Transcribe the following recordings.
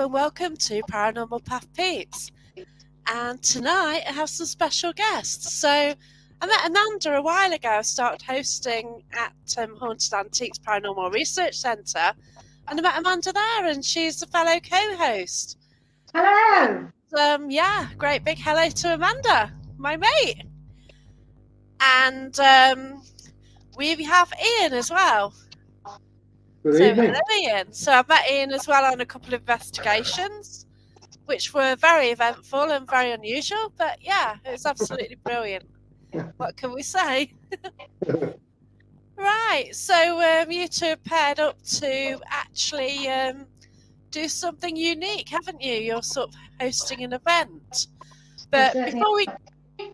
and welcome to Paranormal Path Peeps. And tonight I have some special guests. So I met Amanda a while ago. I started hosting at Haunted Antiques Paranormal Research Centre, and I met Amanda there, and she's a fellow co-host. Hello. Yeah, great big hello to Amanda, my mate. And we have Ian as well. Good So evening. hello, Ian. So I've met Ian as well on a couple of investigations, which were very eventful and very unusual. But yeah, it was absolutely brilliant. What can we say? Right. So you two have paired up to actually do something unique, haven't you? You're sort of hosting an event. But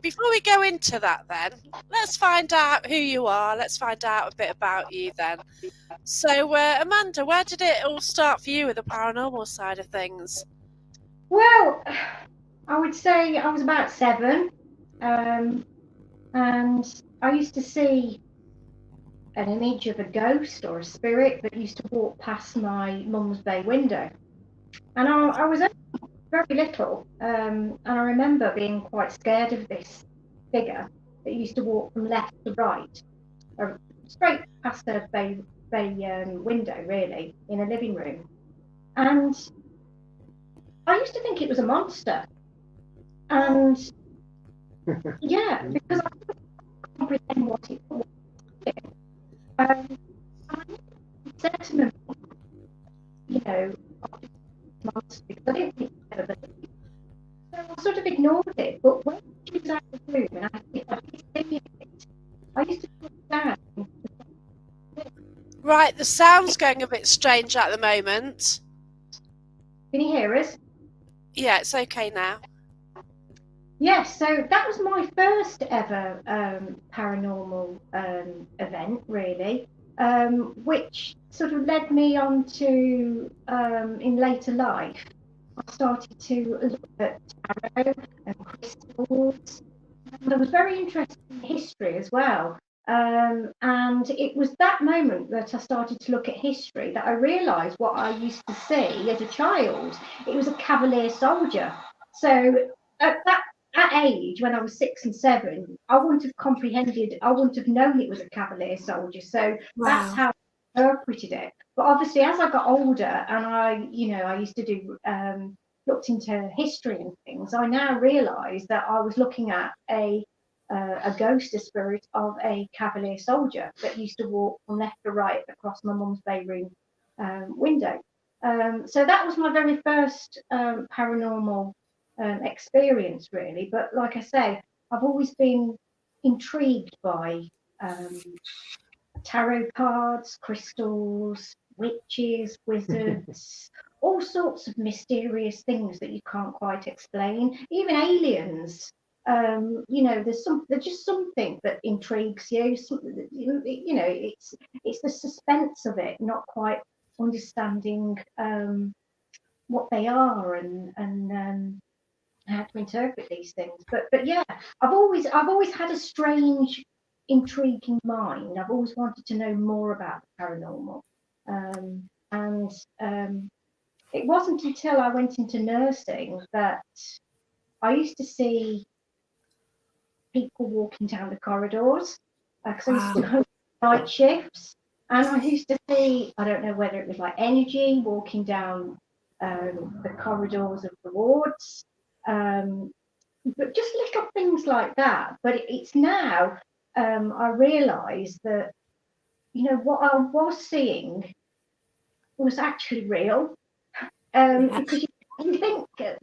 before we go into that, then let's find out who you are. Let's find out a bit about you then. So, Amanda, where did it all start for you with the paranormal side of things? Well, I would say I was about 7, and I used to see an image of a ghost or a spirit that used to walk past my mum's bay window. And I was very little, and I remember being quite scared of this figure that used to walk from left to right, or straight past the bay window, really, in a living room. And I used to think it was a monster. And yeah, because I couldn't comprehend what it was. I said to them, monster, because I didn't think it ever believed. So I sort of ignored it. But when she was out of the room and I kept thinking it, I used to look down. Right, the sound's going a bit strange at the moment. Can you hear us? Yeah, it's okay now. Yes, so that was my first ever paranormal event, really, which sort of led me on to, in later life, I started to look at tarot and crystals. And I was very interested in history as well. And it was that moment that I started to look at history that I realised what I used to see as a child. It was a cavalier soldier. So at that age, when I was 6 and 7, I wouldn't have comprehended, I wouldn't have known it was a cavalier soldier. So that's how I interpreted it. But obviously, as I got older and I used to do, looked into history and things, I now realise that I was looking at a ghost, a spirit of a cavalier soldier that used to walk from left to right across my mum's bedroom window. So that was my very first paranormal experience, really. But like I say, I've always been intrigued by tarot cards, crystals, witches, wizards, all sorts of mysterious things that you can't quite explain, even aliens. There's just something that intrigues you. It's the suspense of it, not quite understanding what they are and how to interpret these things. But yeah, I've always had a strange, intriguing mind. I've always wanted to know more about the paranormal, and it wasn't until I went into nursing that I used to see people walking down the corridors, because I used to go night shifts, and I used to see, I don't know whether it was like energy walking down the corridors of the wards, but just little things like that. But it's now I realise that what I was seeing was actually real, because you think at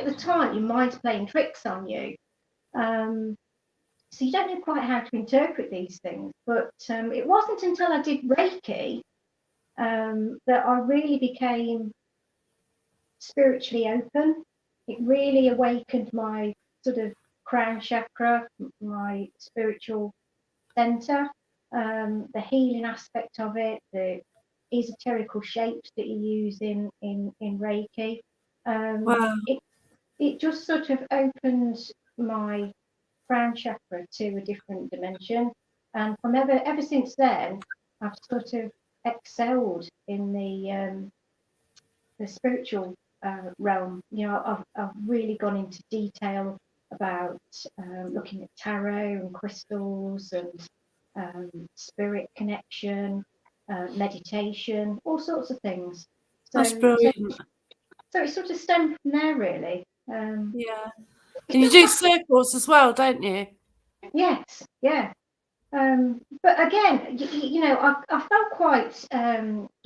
the time your mind's playing tricks on you. So you don't know quite how to interpret these things. But it wasn't until I did Reiki that I really became spiritually open. It really awakened my sort of crown chakra, my spiritual center, the healing aspect of it, the esoterical shapes that you use in Reiki. It just sort of opened my crown chakra to a different dimension, and from ever since then, I've sort of excelled in the spiritual realm. I've really gone into detail about looking at tarot and crystals and spirit connection, meditation, all sorts of things. That's brilliant. So it sort of stemmed from there, really. Yeah. And you do circles as well, don't you? Yes, yeah. But again, I fell quite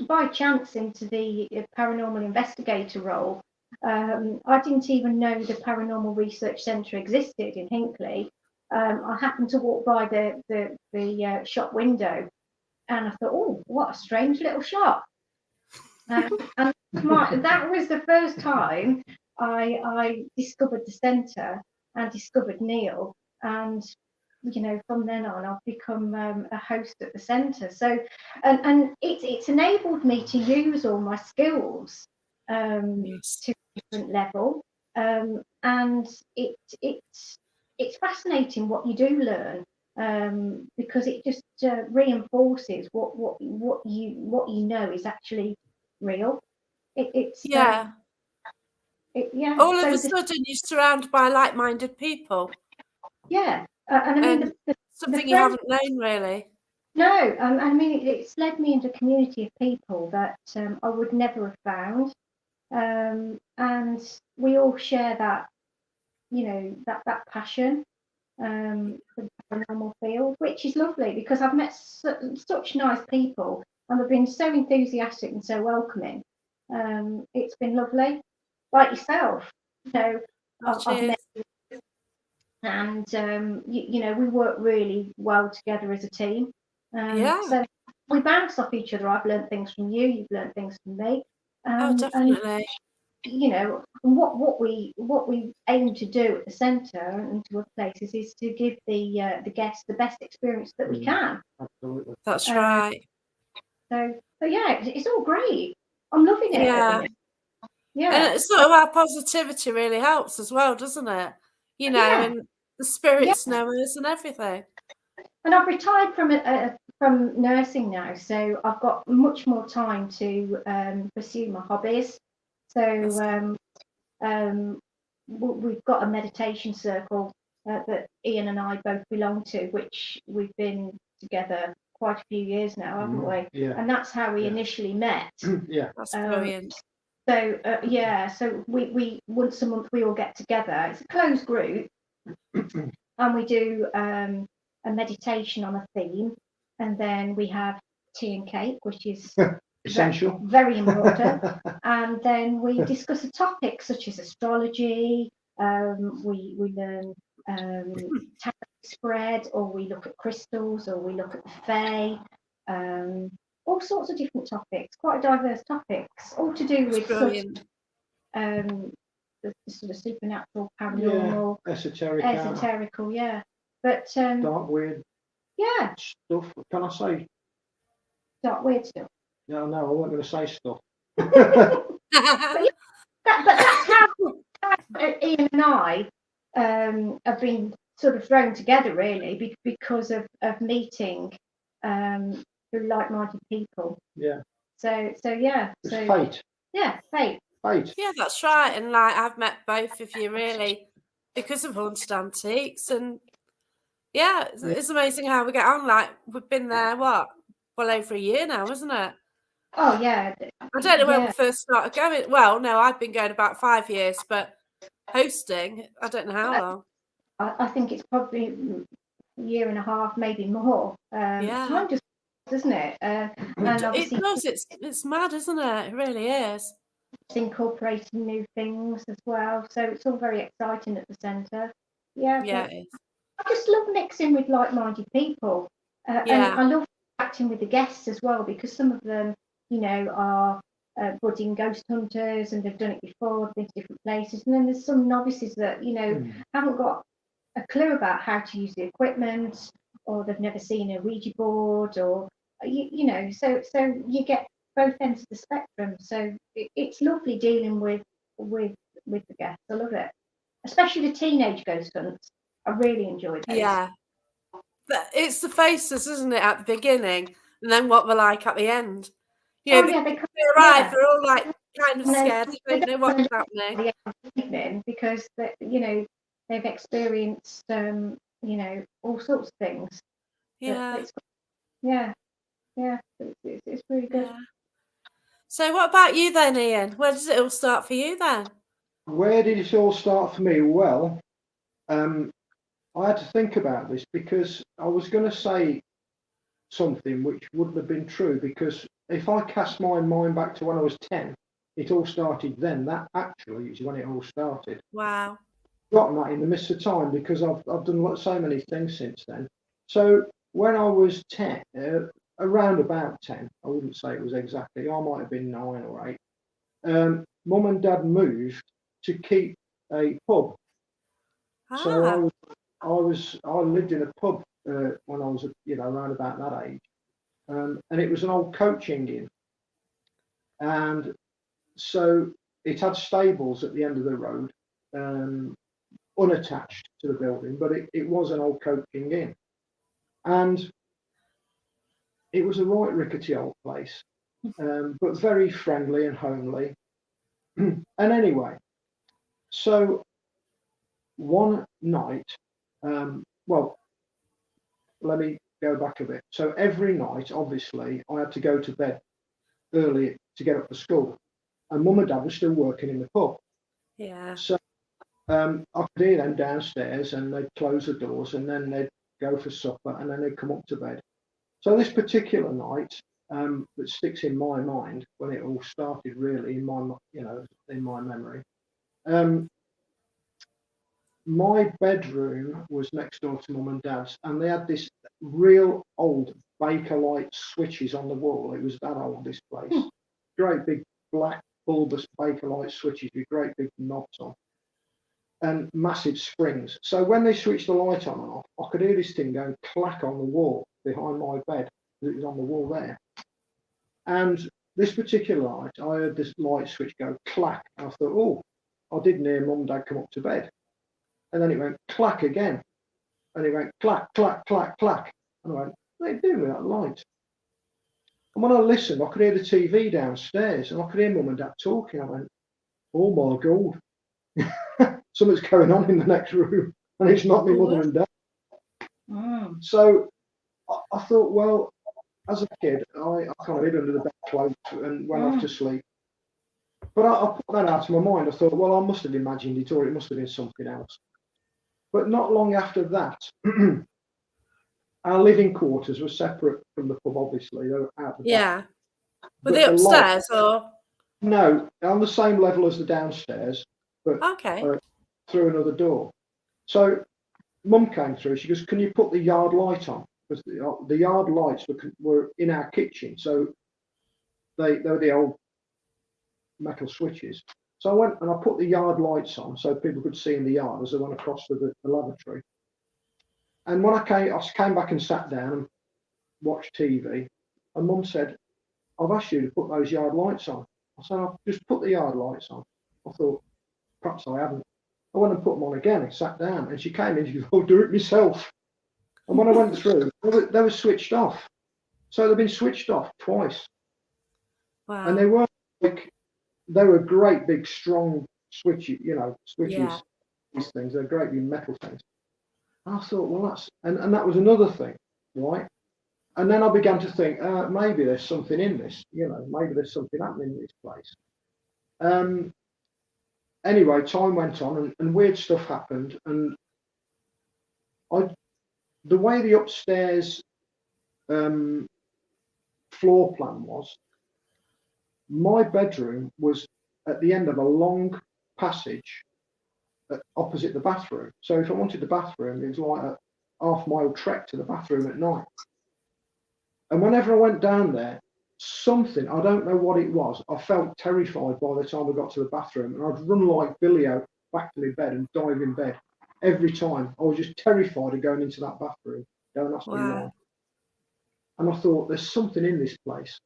by chance into the paranormal investigator role. I didn't even know the Paranormal Research Centre existed in Hinckley. I happened to walk by the shop window, and I thought, oh, what a strange little shop. And that was the first time I discovered the centre and discovered Neil. And from then on, I've become a host at the centre. So, and it's enabled me to use all my skills to a different level. And it's fascinating what you do learn, because it just reinforces what you know is actually real. It's yeah. yeah. All of a sudden, you're surrounded by like-minded people. Yeah, and I mean something you haven't known, really. No, I mean it's led me into a community of people that I would never have found, and we all share that, that passion for the paranormal field, which is lovely because I've met such nice people and they've been so enthusiastic and so welcoming. It's been lovely, like yourself. I've met, and we work really well together as a team. So we bounce off each other. I've learned things from you. You've learned things from me. Definitely. And what we aim to do at the centre and to other places is to give the guests the best experience that we can. Absolutely. That's right. So yeah, it's all great. I'm loving it. Yeah. And it's sort of our positivity really helps as well, doesn't it? And the spirits know us and everything. And I've retired from nursing now, so I've got much more time to pursue my hobbies. So we've got a meditation circle that Ian and I both belong to, which we've been together quite a few years now, haven't we? Yeah. And that's how we initially met. Yeah. That's brilliant. So so we once a month we all get together. It's a closed group, and we do a meditation on a theme, and then we have tea and cake, which is essential, very important. And then we discuss a topic such as astrology. We learn tarot spread, or we look at crystals, or we look at the fae. All sorts of different topics, quite diverse topics, all to do with the sort of supernatural, paranormal, esoterical, but dark, weird, stuff. Can I say dark, weird stuff? No, I wasn't going to say stuff. but that's how Ian and I have been sort of thrown together, really, because of meeting through like-minded people. Yeah. So yeah. It's fate. Yeah, fate. Yeah, that's right. And I've met both of you really because of Haunted Antiques, and it's amazing how we get on. We've been there well over a year now, isn't it? Oh yeah. I don't know when we first started going. Well, no, I've been going about 5 years, but hosting, I don't know how long. I think it's probably a year and a half, maybe more. Time just, doesn't it? And it does. It's mad, isn't it? It really is. It's incorporating new things as well, so it's all very exciting at the centre. Yeah, it is. I just love mixing with like-minded people, and I love acting with the guests as well, because some of them, are budding ghost hunters and they've done it before, been to different places, and then there's some novices that haven't got a clue about how to use the equipment, or they've never seen a Ouija board, or so you get both ends of the spectrum. So it's lovely dealing with the guests. I love it, especially the teenage ghost hunts. I really enjoy those. Yeah, it's the faces, isn't it, at the beginning, and then what they're like at the end. You know, yeah, they because they arrive, yeah. they're all like kind of And then scared. They don't know what's happening. the evening because they've experienced all sorts of things. Yeah. It's really good. Yeah. So what about you then, Ian? Where does it all start for you then? Where did it all start for me? Well, I had to think about this because I was going to say something which wouldn't have been true, because if I cast my mind back to when I was 10, it all started then. That actually is when it all started. Wow. Gotten that in the midst of time because I've done so many things since then. So when I was 10, around about 10, I wouldn't say it was exactly, I might have been 9 or 8, Mum and Dad moved to keep a pub. So I lived in a pub when I was around about that age, and it was an old coaching inn, and so it had stables at the end of the road, unattached to the building, but it was an old coaching inn, and it was a right rickety old place, but very friendly and homely. And anyway, so one night, well, let me go back a bit. So every night, obviously, I had to go to bed early to get up for school, and Mum and Dad were still working in the pub. Yeah. So I could hear them downstairs, and they'd close the doors, and then they'd go for supper, and then they'd come up to bed. So this particular night, that sticks in my mind when it all started, really in my in my memory. My bedroom was next door to Mum and Dad's, and they had this real old Bakelite switches on the wall. It was that old, this place. Great big black bulbous Bakelite switches with great big knobs on and massive springs. So when they switched the light on and off, I could hear this thing going clack on the wall behind my bed. It was on the wall there. And this particular night, I heard this light switch go clack. And I thought, oh, I didn't hear Mum and Dad come up to bed. And then it went clack again. And it went clack, clack, clack, clack. And I went, what are they doing with that light? And when I listened, I could hear the TV downstairs, and I could hear Mum and Dad talking. I went, oh my God, something's going on in the next room, and it's not my mother and dad. So I thought, well, as a kid, I kind of hid under the bedclothes and went off to sleep. But I put that out of my mind. I thought, well, I must have imagined it, or it must have been something else. But not long after that, our living quarters were separate from the pub, obviously. They were out the back. Yeah. Were they upstairs or? No, on the same level as the downstairs, but through another door. So Mum came through. She goes, can you put the yard light on? Because the yard lights were in our kitchen. So they were the old metal switches. So I went and I put the yard lights on so people could see in the yard as they went across to the lavatory. And when I came back and sat down and watched TV, and Mum said, I've asked you to put those yard lights on. I said, I've just put the yard lights on. I thought, perhaps I haven't. I went and put them on again and sat down, and she came in and she goes, I'll do it myself. And when I went through, they were switched off. So they've been switched off twice. Wow. And they were great big strong switches, these things, they're great big metal things. And I thought, well, and that was another thing, right? And then I began to think, maybe there's something in this, maybe there's something happening in this place. Anyway, time went on and weird stuff happened. And the way the upstairs floor plan was, my bedroom was at the end of a long passage opposite the bathroom. So if I wanted the bathroom, it was like a half-mile trek to the bathroom at night. And whenever I went down there, something, I don't know what it was, I felt terrified by the time I got to the bathroom, and I'd run like Billy out back to my bed and dive in bed every time. I was just terrified of going into that bathroom. Don't ask me why. And I thought, there's something in this place.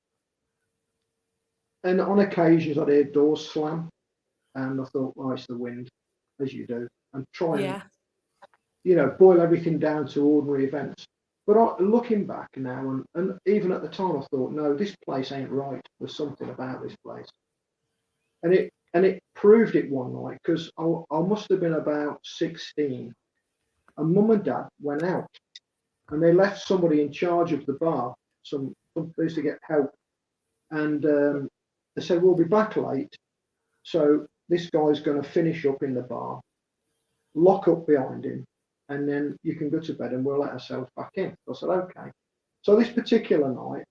And on occasions, I'd hear doors slam, and I thought, well, it's the wind, as you do, and try and, boil everything down to ordinary events. But looking back now, and even at the time, I thought, no, this place ain't right. There's something about this place, and it proved it one night, because I must have been about 16, and Mum and Dad went out, and they left somebody in charge of the bar, some place to get help, and they said, we'll be back late, so this guy's going to finish up in the bar, lock up behind him, and then you can go to bed and we'll let ourselves back in. I said, okay. So this particular night,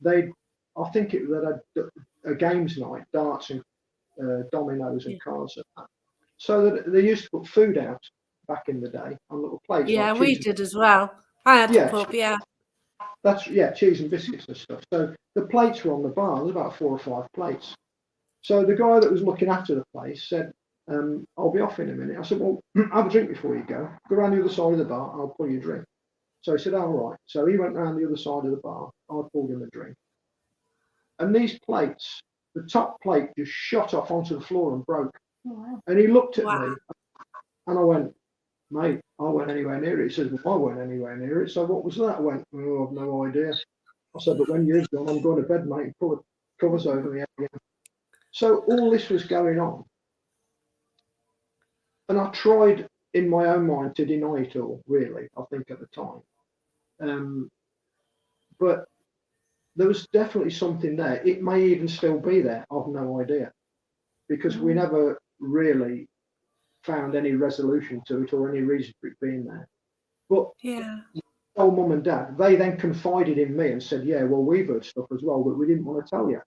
I think it was a games night, darts and dominoes and cards and that. So that they used to put food out back in the day on little plates. Yeah, like we did as well. I had a pub, yeah. That's cheese and biscuits and stuff. So the plates were on the bar. There's about 4 or 5 plates. So the guy that was looking after the place said, I'll be off in a minute. I said, well, have a drink before you go. Go around the other side of the bar, I'll pull you a drink. So he said, all right. So he went round the other side of the bar, I pulled him a drink. And these plates, the top plate just shot off onto the floor and broke. Oh, wow. And he looked at me, and I went, mate, I went anywhere near it. He says, well, I went anywhere near it. So what was that? I went, oh, I've no idea. I said, but when you're gone, I'm going to bed, mate. Pull the covers over me again. So all this was going on. And I tried in my own mind to deny it all, really, I think at the time. But there was definitely something there. It may even still be there. I've no idea. Because we never really found any resolution to it or any reason for it being there. But old Mum and Dad, they then confided in me and said, yeah, well, we've heard stuff as well, but we didn't want to tell you.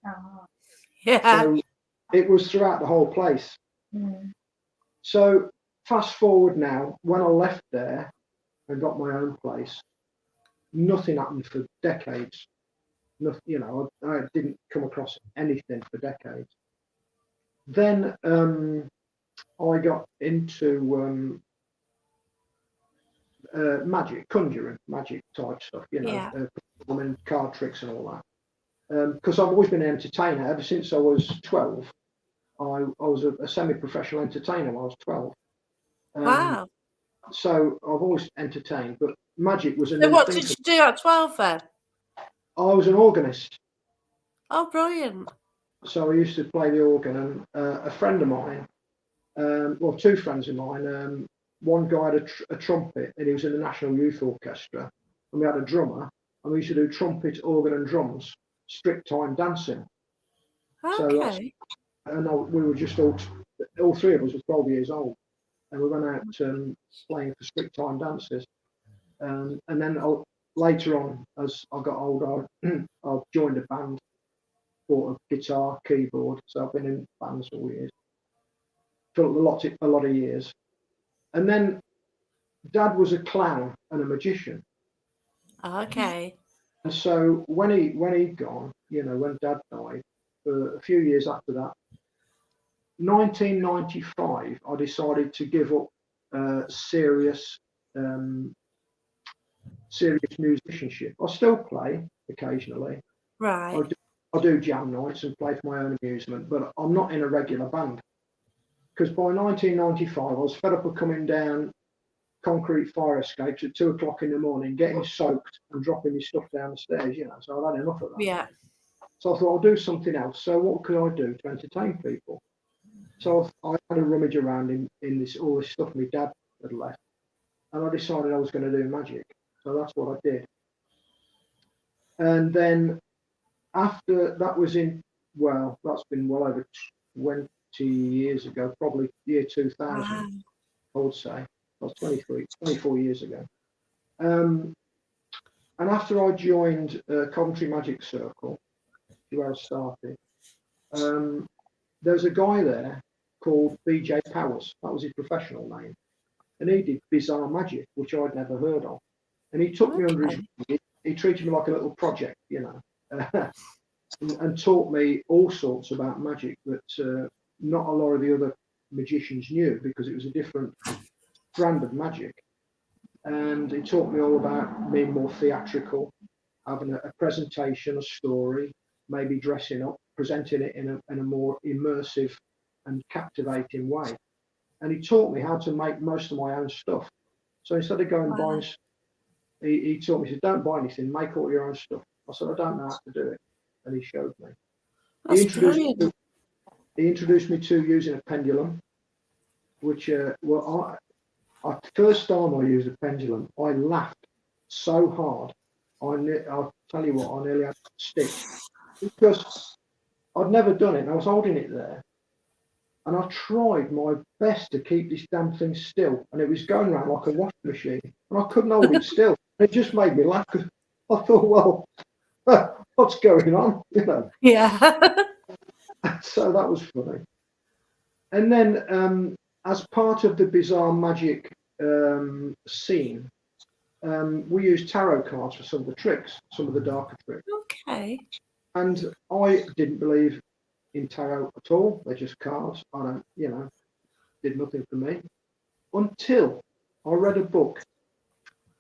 Yeah. So it was throughout the whole place. Mm. So fast forward now, when I left there and got my own place, nothing happened for decades. Nothing, you know, I didn't come across anything for decades. Then I got into magic, conjuring, magic type stuff, you know, performing card tricks and all that. Because I've always been an entertainer ever since I was 12. I was a semi-professional entertainer when I was 12. Wow. So I've always entertained, but magic was a So new what thing. did you do at 12 then? I was an organist. Oh, brilliant. So I used to play the organ, and a friend of mine, well, 2 friends of mine, one guy had a trumpet, and he was in the National Youth Orchestra, and we had a drummer, and we used to do trumpet, organ and drums, strict time dancing. Okay. So and we were just all 3 of us were 12 years old, and we went out playing for strict time dances. And then later on, as I got older, I joined a band, bought a guitar, keyboard. So I've been in bands for years, for a lot of years. And then Dad was a clown and a magician. Okay. And so when he'd gone, you know, when Dad died, for a few years after that, 1995, I decided to give up serious musicianship. I still play occasionally. Right. I do jam nights and play for my own amusement, but I'm not in a regular band. Because by 1995, I was fed up of coming down concrete fire escapes at 2 o'clock in the morning, getting soaked and dropping my stuff down the stairs, you know, so I'd had enough of that. Yeah. So I thought I'll do something else. So what could I do to entertain people? So I had a rummage around in all this stuff my dad had left, and I decided I was going to do magic. So that's what I did. And then after that was that's been well over 20 years ago, probably year 2000, wow. I would say. That was 24 years ago. And after I joined Coventry Magic Circle, where I started, there was a guy there called BJ Powers. That was his professional name. And he did bizarre magic, which I'd never heard of. And he took me under his wing. He treated me like a little project, you know, and taught me all sorts about magic that not a lot of the other magicians knew, because it was a different brand of magic. And he taught me all about being more theatrical, having a presentation, a story, maybe dressing up, presenting it in a more immersive and captivating way. And he taught me how to make most of my own stuff. So instead of going buying, he taught me, he said, don't buy anything, make all your own stuff. I said, I don't know how to do it. And he showed me. That's He brilliant. introduced me to using a pendulum, which, I first time I used a pendulum, I laughed so hard. I'll tell you what, I nearly had to stick because I'd never done it. And I was holding it there, and I tried my best to keep this damn thing still, and it was going around like a washing machine, and I couldn't hold it still. It just made me laugh because I thought, well, what's going on, you know? Yeah. So that was funny. And then, as part of the bizarre magic scene, we used tarot cards for some of the tricks, some of the darker tricks. Okay. And I didn't believe in tarot at all. They're just cards. I don't, did nothing for me until I read a book.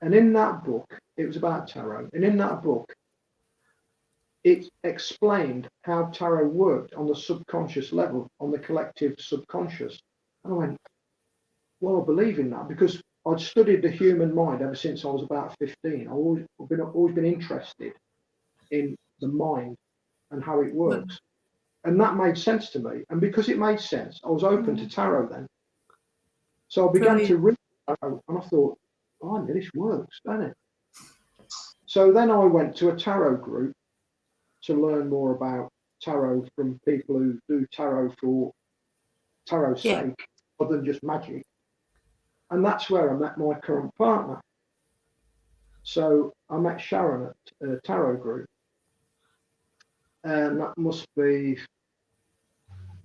And in that book, it was about tarot. And in that book, it explained how tarot worked on the subconscious level, on the collective subconscious. And I went, well, I believe in that because I'd studied the human mind ever since I was about 15. I've always been interested in the mind and how it works. And that made sense to me. And because it made sense, I was open to tarot then. So I began to read tarot and I thought, oh, this works, doesn't it? So then I went to a tarot group to learn more about tarot from people who do tarot for tarot's sake, other than just magic. And that's where I met my current partner. So I met Sharon at a tarot group. And that must be,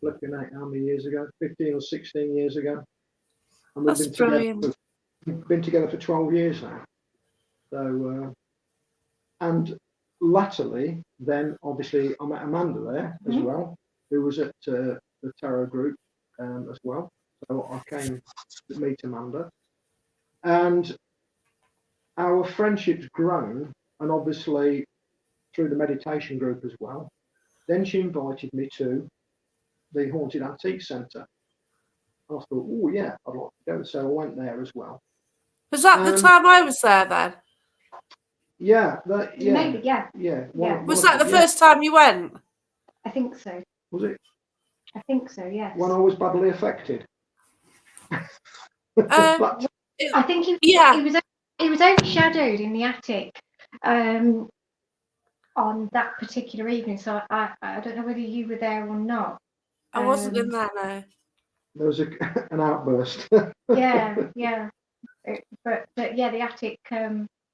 looking at how many years ago, 15 or 16 years ago. And we've been together for 12 years now. So, and latterly, then obviously I met Amanda there as well, who was at the tarot group as well. So I came to meet Amanda. And our friendship's grown, and obviously through the meditation group as well. Then she invited me to the Haunted Antique Centre. I thought, oh yeah, I'd like to go. So I went there as well. Was that the time I was there then? Yeah. Maybe, yeah. Was that the first time you went? I think so. Was it? I think so, yes. When I was badly affected. I think he was overshadowed in the attic on that particular evening. So I don't know whether you were there or not. I wasn't in there, no. There was an outburst. yeah. But yeah, the attic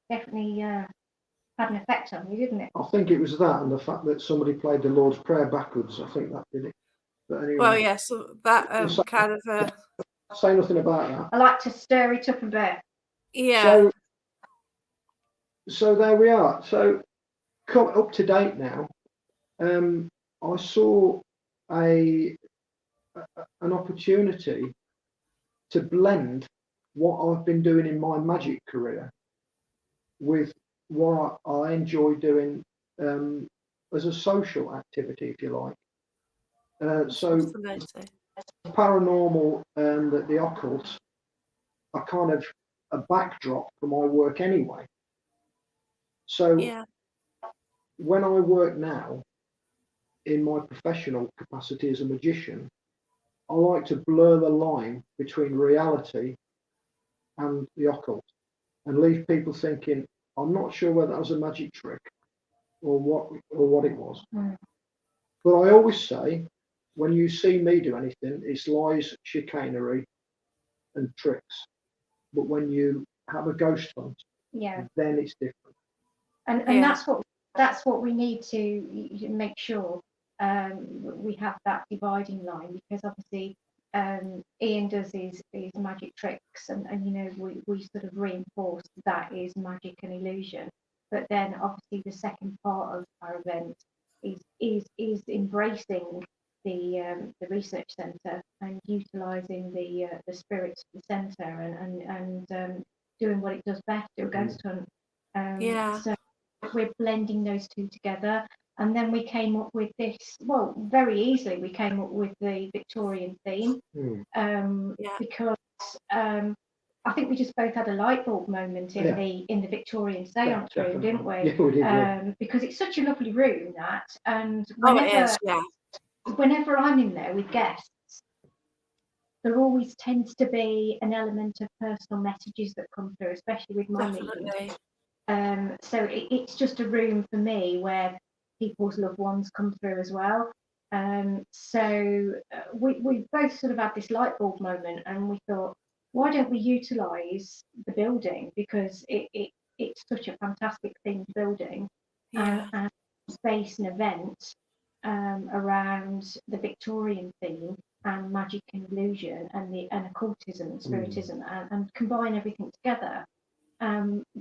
definitely had an effect on you, didn't it? I think it was that and the fact that somebody played the Lord's Prayer backwards. I think that did it. But anyway. Well, yes, that kind of. Say nothing about that. I like to stir it up a bit. Yeah. So there we are. So up to date now. I saw an opportunity to blend what I've been doing in my magic career with what I enjoy doing as a social activity, if you like. So paranormal and the occult are kind of a backdrop for my work anyway. So when I work now in my professional capacity as a magician, I like to blur the line between reality and the occult and leave people thinking, I'm not sure whether that was a magic trick or what it was. But I always say, when you see me do anything, it's lies, chicanery and tricks. But when you have a ghost hunt, then it's different. And that's what we need to make sure we have that dividing line, because obviously Ian does his magic tricks and we sort of reinforce that is magic and illusion. But then obviously the second part of our event is embracing the research centre and utilising the spirits of the centre and doing what it does best, do a ghost hunt. So we're blending those two together, and then we came up with this. Well, very easily we came up with the Victorian theme because I think we just both had a light bulb moment in the Victorian seance room, didn't we? Yeah, we did. Because it's such a lovely room, and It is, yeah. whenever I'm in there with guests, there always tends to be an element of personal messages that come through, especially with my medium. So it's just a room for me where people's loved ones come through as well. So we both sort of had this light bulb moment, and we thought, why don't we utilise the building, because it's such a fantastic themed building, and space an event around the Victorian theme and magic and illusion and occultism and spiritism, and combine everything together,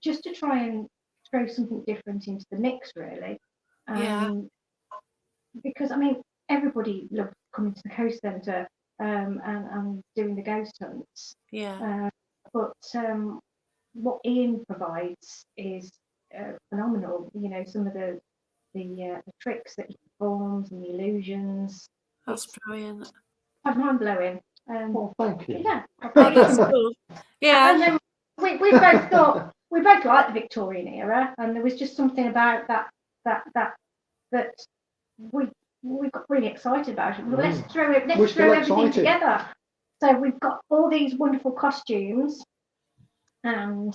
just to try and throw something different into the mix, really. Because I mean, everybody loves coming to the Coast Centre and doing the ghost hunts. But what Ian provides is phenomenal. You know, some of the tricks that he performs and the illusions. That's brilliant. Quite mind blowing. Well, thank you. Yeah. That's cool. Yeah. And then we both thought we both liked the Victorian era, and there was just something about that we got really excited about it. Well, let's throw everything together. So we've got all these wonderful costumes, and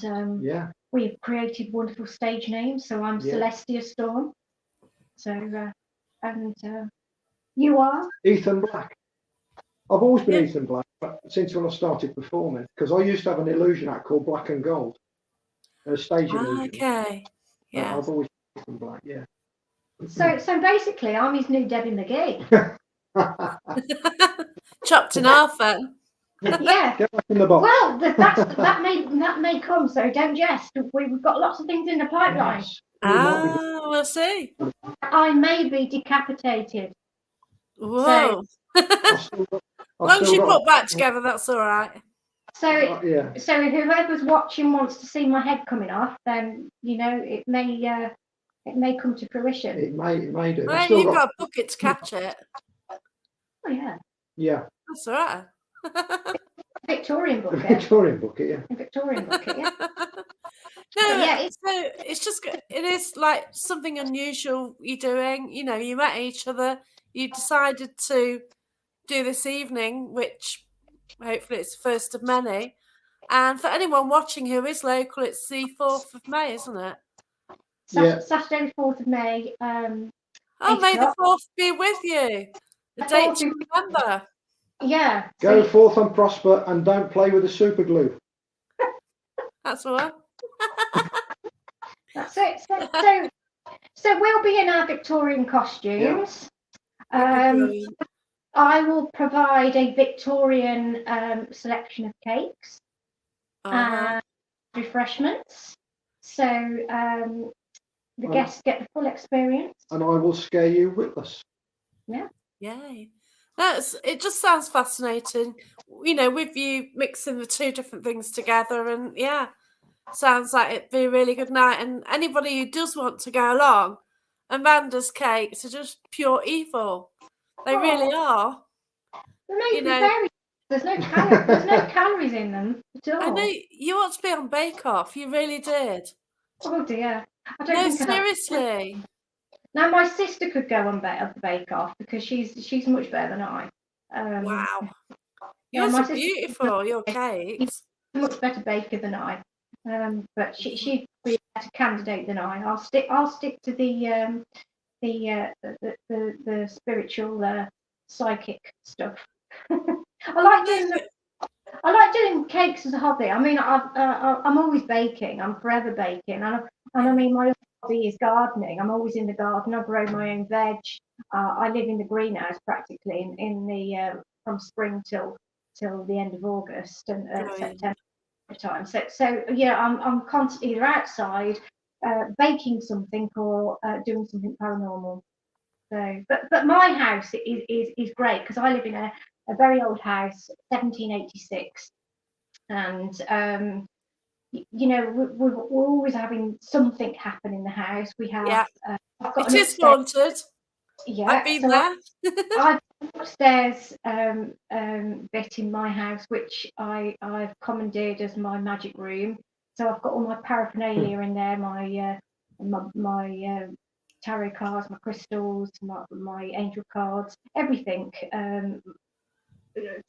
we've created wonderful stage names. So I'm Celestia Storm. So and you are Ethan Black. I've always been Ethan Black, but since when I started performing, because I used to have an illusion act called Black and Gold, a stage illusion. Okay. Yeah. I've always been Ethan Black. Yeah. So basically, I'm his new Debbie McGee. Chopped in half then. Yeah. Get back in the box. Well, that may come. So don't jest. We've got lots of things in the pipeline. Yes. We'll see. I may be decapitated. Whoa. As long as you put back together, that's all right. So whoever's watching wants to see my head coming off, then it may come to fruition. It may do. Well, you've got a bucket to catch it. Oh yeah. Yeah. That's all right. Victorian bucket. Victorian bucket, yeah. Victorian bucket, yeah. It is like something unusual you're doing. You know, you met each other, you decided to do this evening, which hopefully it's the first of many. And for anyone watching who is local, it's the 4th of May, isn't it? Saturday, 4th of May. May the 4th be with you. The date to remember. Yeah. Go forth and prosper, and don't play with the super glue. That's the one. That's it. So we'll be in our Victorian costumes. I will provide a Victorian selection of cakes and refreshments. So the guests get the full experience. And I will scare you witless. Yeah. Yay. It just sounds fascinating, with you mixing the two different things together, and sounds like it'd be a really good night. And anybody who does want to go along, Amanda's cakes are just pure evil. They really are. There's no calories in them at all. I know you ought to be on Bake Off. You really did. Oh dear. Seriously. Now my sister could go on Bake Off because she's much better than I. Wow. Yours are beautiful, your cakes. Much better baker than I. But she'd be a better candidate than I. I'll stick to the spiritual psychic stuff. I like doing cakes as a hobby. I mean, I'm always baking. I'm forever baking, and I mean, my hobby is gardening. I'm always in the garden. I grow my own veg. I live in the greenhouse practically in the from spring till the end of August and September time. So I'm constantly either outside baking something or doing something paranormal. So, but my house is great because I live in a very old house, 1786, and we're always having something happen in the house. We have it is haunted. Yeah, I've been there. upstairs bit in my house, which I've commandeered as my magic room. So I've got all my paraphernalia in there, my tarot cards, my crystals, my angel cards, everything.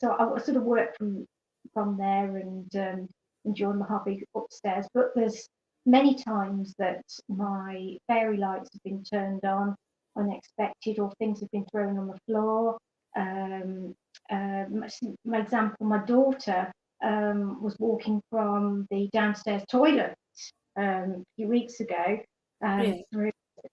So I sort of work from there and enjoy my hobby upstairs. But there's many times that my fairy lights have been turned on unexpected, or things have been thrown on the floor. My example, my daughter was walking from the downstairs toilet a few weeks ago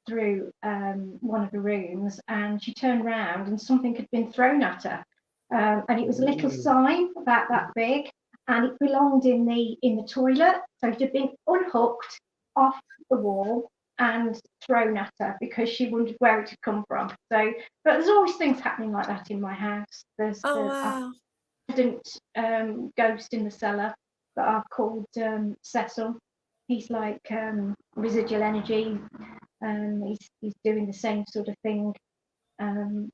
through one of the rooms, and she turned around and something had been thrown at her, and it was a little sign about that big, and it belonged in the toilet, so it had been unhooked off the wall and thrown at her because she wondered where it had come from. So, but there's always things happening like that in my house. There's wow. a resident ghost in the cellar that I've called Cecil. He's like residual energy. He's doing the same sort of thing in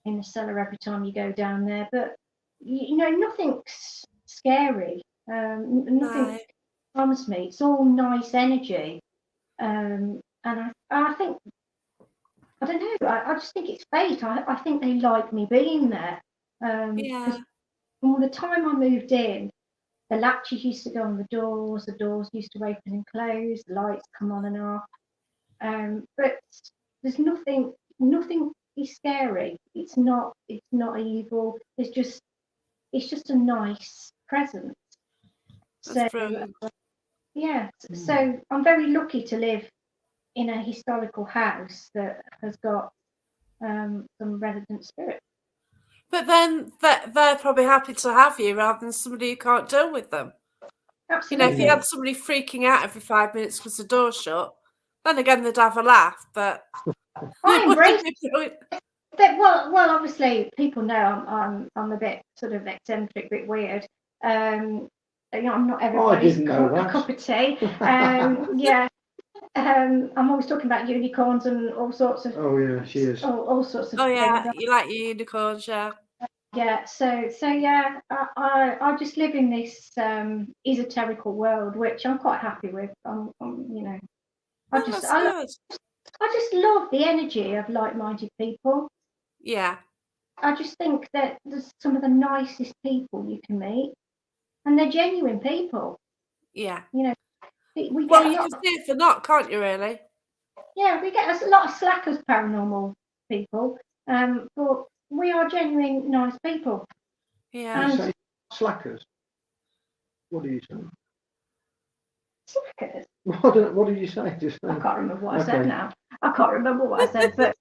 the cellar every time you go down there. But nothing's scary. Nothing harms me. It's all nice energy. And I think, I don't know, I just think it's fate. I think they like me being there. Because from the time I moved in, the latches used to go on the doors used to open and close, the lights come on and off. But there's nothing is scary. It's not evil. It's just a nice presence. That's brilliant. Yeah. So I'm very lucky to live in a historical house that has got some resident spirit. But then they're probably happy to have you rather than somebody who can't deal with them. Absolutely. If you had somebody freaking out every 5 minutes because the door's shut, then again they'd have a laugh. But I embrace it. Well, obviously people know I'm a bit sort of eccentric, a bit weird. I'm not everybody's cup of tea. Yeah. I'm always talking about unicorns and all sorts of. Oh yeah, she is. All sorts of. Oh yeah, you like your unicorns, yeah. Yeah. So yeah, I just live in this esoterical world, which I'm quite happy with. I just love the energy of like-minded people. Yeah. I just think that there's some of the nicest people you can meet, and they're genuine people. Yeah. You can see it for not, can't you? Really? Yeah, we get a lot of slackers, paranormal people, but we are genuine, nice people. Yeah. You say slackers? What do you say? Slackers. What did you say? I can't remember what I said now. I can't remember what I said, but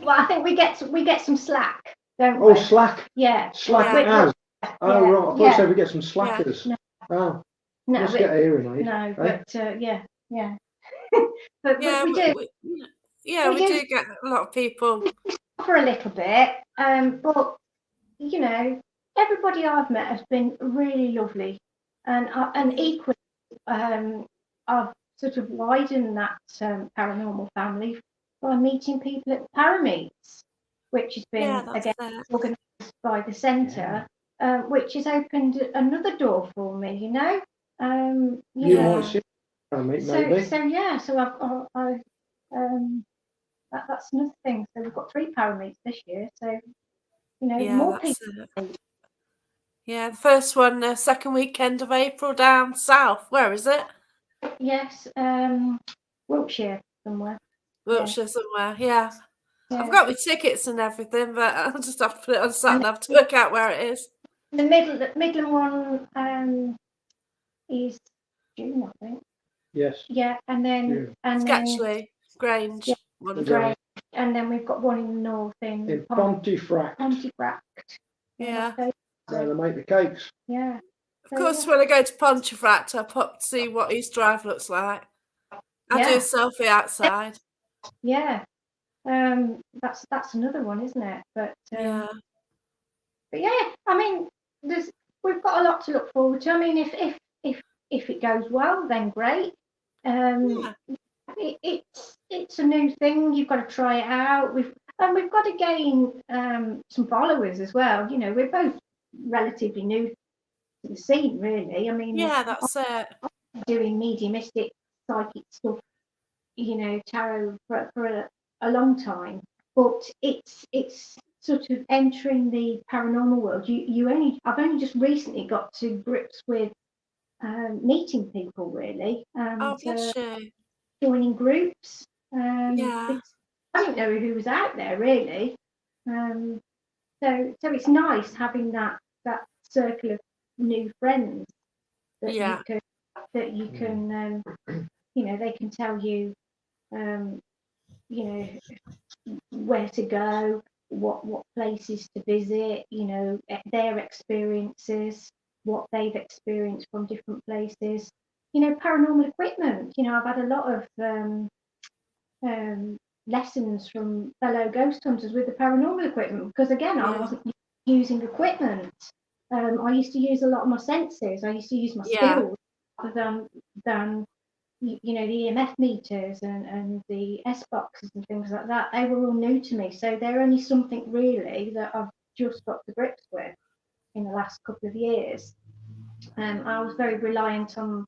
I think we get some slack, don't we? Oh, slack. Yeah. Slackers. Oh, right. I thought you said we get some slackers. Yeah. Oh. No, let's get a hearing aid. No, but yeah. But we do. We do get a lot of people. For a little bit, but everybody I've met has been really lovely, and equally, I've sort of widened that paranormal family by meeting people at Parameets, which has been again organised by the centre, which has opened another door for me. You might see Parameet, maybe. So I've that's another thing. So we've got 3 Parameets this year. So more people. Yeah, the first one, second weekend of April down south. Where is it? Yes, Wiltshire somewhere. Wiltshire somewhere, yeah. I've got my tickets and everything, but I'll just have to put it on sat-nav to work out where it is. The Midland one is June, I think. Yes. Yeah, and then Sketchley, Grange. Grange, and then we've got one in the north in Pontefract. Yeah. Where they make the cakes. Yeah. Of course, when I go to Pontefract, I pop to see what East Drive looks like. I do a selfie outside. Yeah. That's another one, isn't it? But yeah, I mean, we've got a lot to look forward to. I mean, if it goes well, then great. It's a new thing. You've got to try it out. And we've got to gain some followers as well. You know, we're both relatively new to the scene, really. I mean, Yeah, that's it. doing mediumistic, psychic stuff, you know, tarot for a long time, but it's sort of entering the paranormal world. I've only just recently got to grips with meeting people, really, and Oh, bless you. joining groups. Yeah. Because I didn't know who was out there, really. So it's nice having that circle of new friends that Yeah. you can you know, they can tell you you know, where to go, what places to visit, you know, their experiences, what they've experienced from different places. You know, paranormal equipment. You know, I've had a lot of lessons from fellow ghost hunters with the paranormal equipment because, again, I Yeah. wasn't using equipment. I used to use a lot of my senses. I used to use my Yeah. skills rather than you know, the EMF meters and the S boxes and things like that. They were all new to me, so they're only something really that I've just got to grips with in the last couple of years. I was very reliant on,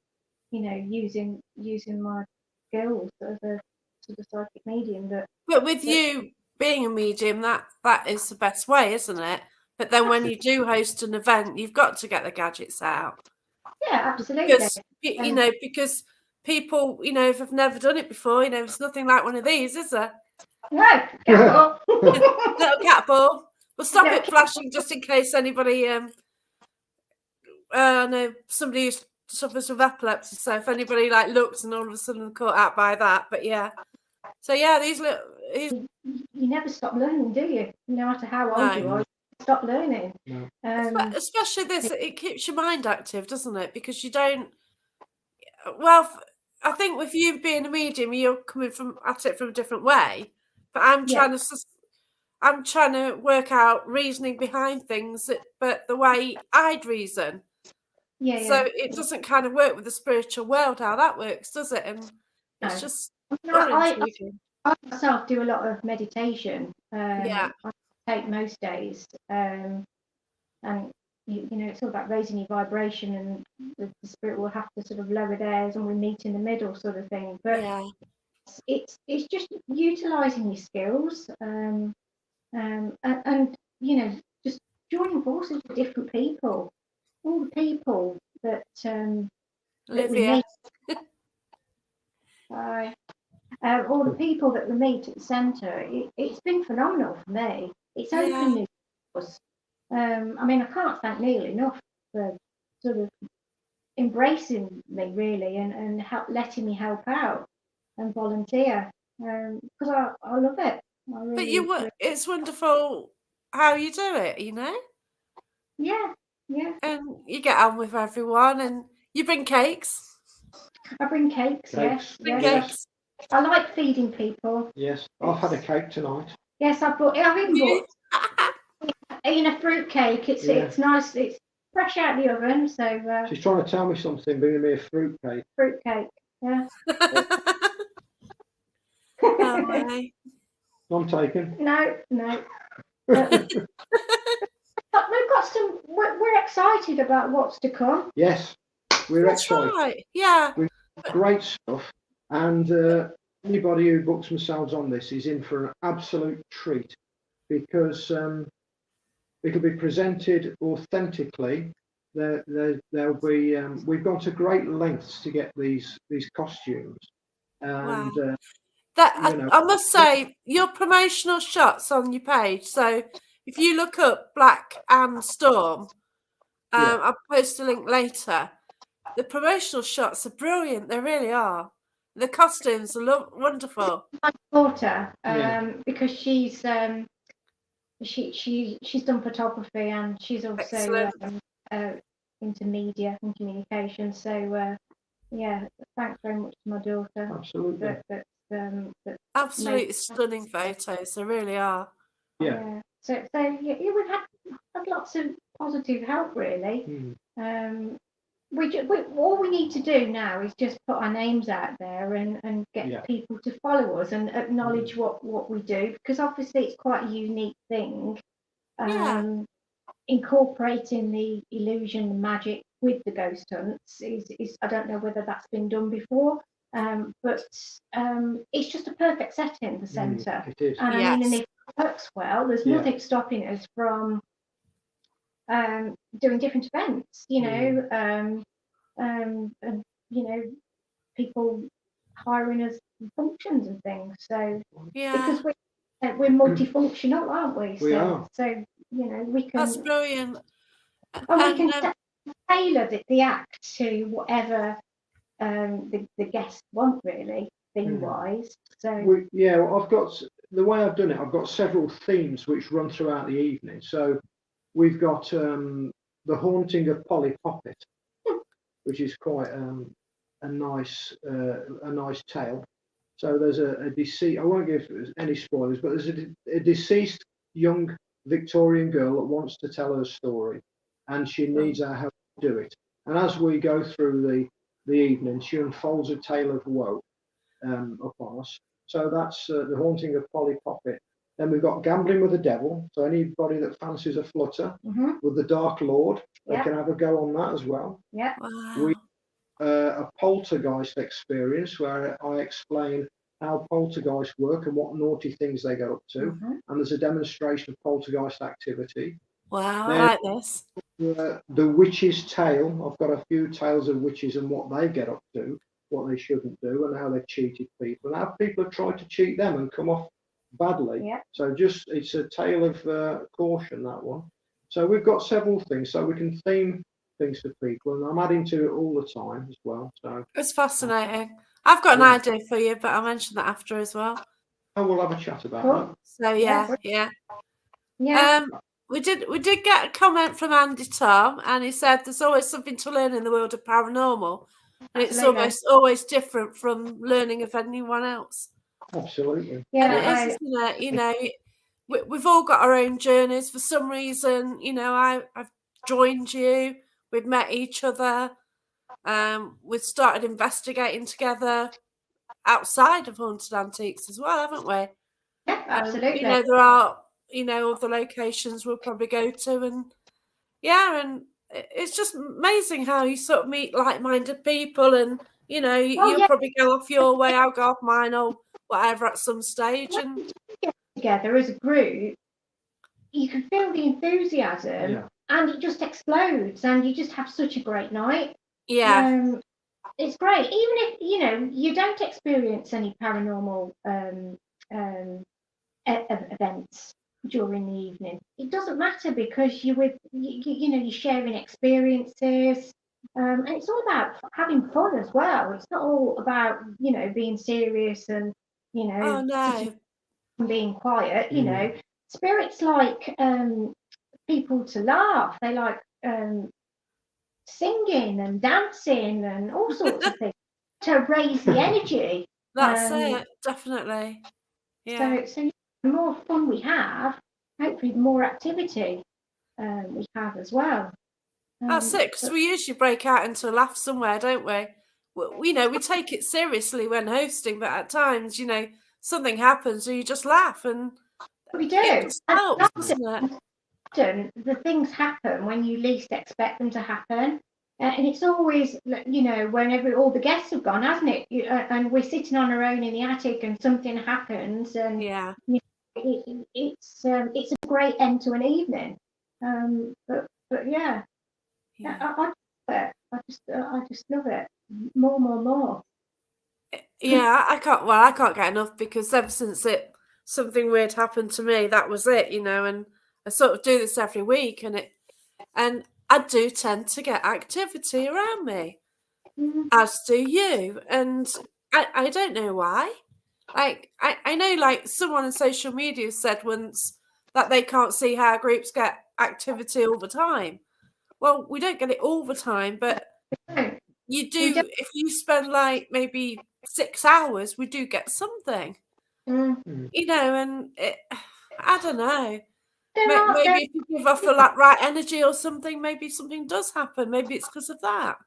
you know, using my skills as a sort of psychic medium. But with you being a medium, that is the best way, isn't it? But then when you do host an event, you've got to get the gadgets out. Yeah, absolutely. Because, you know, because people, you know, if have never done it before, you know, it's nothing like one of these, is there? No, cat Little cat ball. We'll stop it flashing just in case anybody, no, somebody who suffers with epilepsy. So if anybody like looks and all of a sudden caught out by that, but yeah. So yeah, these little. You never stop learning, do you? No matter how old you are, you stop learning. No. Especially this, it keeps your mind active, doesn't it? Because you don't. Well, I think with you being a medium, you're coming at it from a different way. But I'm trying to work out reasoning behind things, but the way I'd reason. Yeah. So it doesn't kind of work with the spiritual world how that works, does it? And it's just intriguing. I myself do a lot of meditation. Yeah. I take most days, and you know, it's all about raising your vibration, and the spirit will have to sort of lower theirs, and we meet in the middle, sort of thing. But Yeah. it's just utilising your skills, and you know, just joining forces with different people, all the people that we Olivia. meet. All the people that we meet at the centre, it's been phenomenal for me. It's opened new doors. I mean, I can't thank Neil enough for sort of embracing me, really, and letting me help out and volunteer, because I love it. But it's wonderful how you do it, you know? Yeah. And you get on with everyone and you bring cakes. I bring cakes. Yes. Cakes. I like feeding people. Yes, I've had a cake tonight. Yes, I've even bought a fruit cake. It's nice. It's fresh out the oven. So she's trying to tell me something, bringing me a fruit cake. Fruit cake. Yeah. I'm taken. No. We've got some. We're excited about what's to come. Yes, we're excited. Right. Yeah. We've got great stuff, and anybody who books themselves on this is in for an absolute treat, because it'll be presented authentically. There'll be. We've gone to great lengths to get these costumes, and wow. I must say, your promotional shots on your page. So if you look up Black and Storm, I'll post a link later. The promotional shots are brilliant. They really are. The costumes are wonderful. My daughter, because she's done photography, and she's also into media and communication. So thanks very much to my daughter. Absolutely. Absolutely stunning photos. They really are. Yeah. So we've had lots of positive help, really. all we need to do now is just put our names out there and get people to follow us and acknowledge what we do, because obviously it's quite a unique thing. Incorporating the illusion and magic with the ghost hunts is I don't know whether that's been done before, but it's just a perfect setting, the centre. It is. And I mean, and if it works well, there's nothing stopping us from doing different events, and people hiring us functions and things. So because we're multifunctional, aren't we? We are. So we can. That's brilliant. And we can tailor the act to whatever the guests want, really, theme wise. So I've got the way I've done it. I've got several themes which run throughout the evening. So we've got the haunting of Polly Poppet, which is quite a nice tale. So there's a deceased. I won't give any spoilers, but there's a deceased young Victorian girl that wants to tell her story, and she needs our help to do it. And as we go through the evening, she unfolds a tale of woe upon us. So that's the haunting of Polly Poppet. Then we've got gambling with the devil. So anybody that fancies a flutter with the Dark Lord, they can have a go on that as well. Yeah. Wow. A poltergeist experience where I explain how poltergeists work and what naughty things they get up to, and there's a demonstration of poltergeist activity. Wow, Then, I like this. The witch's tale. I've got a few tales of witches and what they get up to, what they shouldn't do, and how they've cheated people, and how people have tried to cheat them and come off badly. Yeah. So it's a tale of caution, that one. So we've got several things, so we can theme things for people, and I'm adding to it all the time as well. So it's fascinating. I've got an idea for you, but I'll mention that after as well. I will have a chat about that. So yeah. Yeah. We did get a comment from Andy Tom, and he said there's always something to learn in the world of paranormal, and it's always different from learning of anyone else. Absolutely. Yeah. And it is, we've all got our own journeys. For some reason, I've joined you. We've met each other. We've started investigating together outside of Haunted Antiques as well, haven't we? Yeah, absolutely. There are, other locations we'll probably go to, and it's just amazing how you sort of meet like-minded people, and you'll probably go off your way, I'll go off mine, or whatever at some stage. And get together as a group, you can feel the enthusiasm, and it just explodes, and you just have such a great night. Yeah. It's great, even if you don't experience any paranormal events during the evening. It doesn't matter, because you're sharing experiences, and it's all about having fun as well. It's not all about being serious and Oh no. being quiet. Spirits like people to laugh. They like singing and dancing and all sorts of things to raise the energy. That's it, definitely. Yeah. So the more fun we have, hopefully the more activity we have as well. That's it, because we usually break out into a laugh somewhere, don't we? We take it seriously when hosting, but at times, something happens and you just laugh, and we do. It just helps, doesn't it? Often the things happen when you least expect them to happen, and it's always whenever all the guests have gone, hasn't it? And we're sitting on our own in the attic, and something happens, and it's a great end to an evening. But I just love it more. Yeah, I can't get enough, because ever since something weird happened to me, that was it, and I sort of do this every week, and I do tend to get activity around me, as do you, and I don't know why. Like I know, like someone on social media said once that they can't see how groups get activity all the time. Well, we don't get it all the time, but you do. If you spend like maybe 6 hours, we do get something. And I don't know. Maybe if you give off the right energy or something, maybe something does happen. Maybe it's because of that.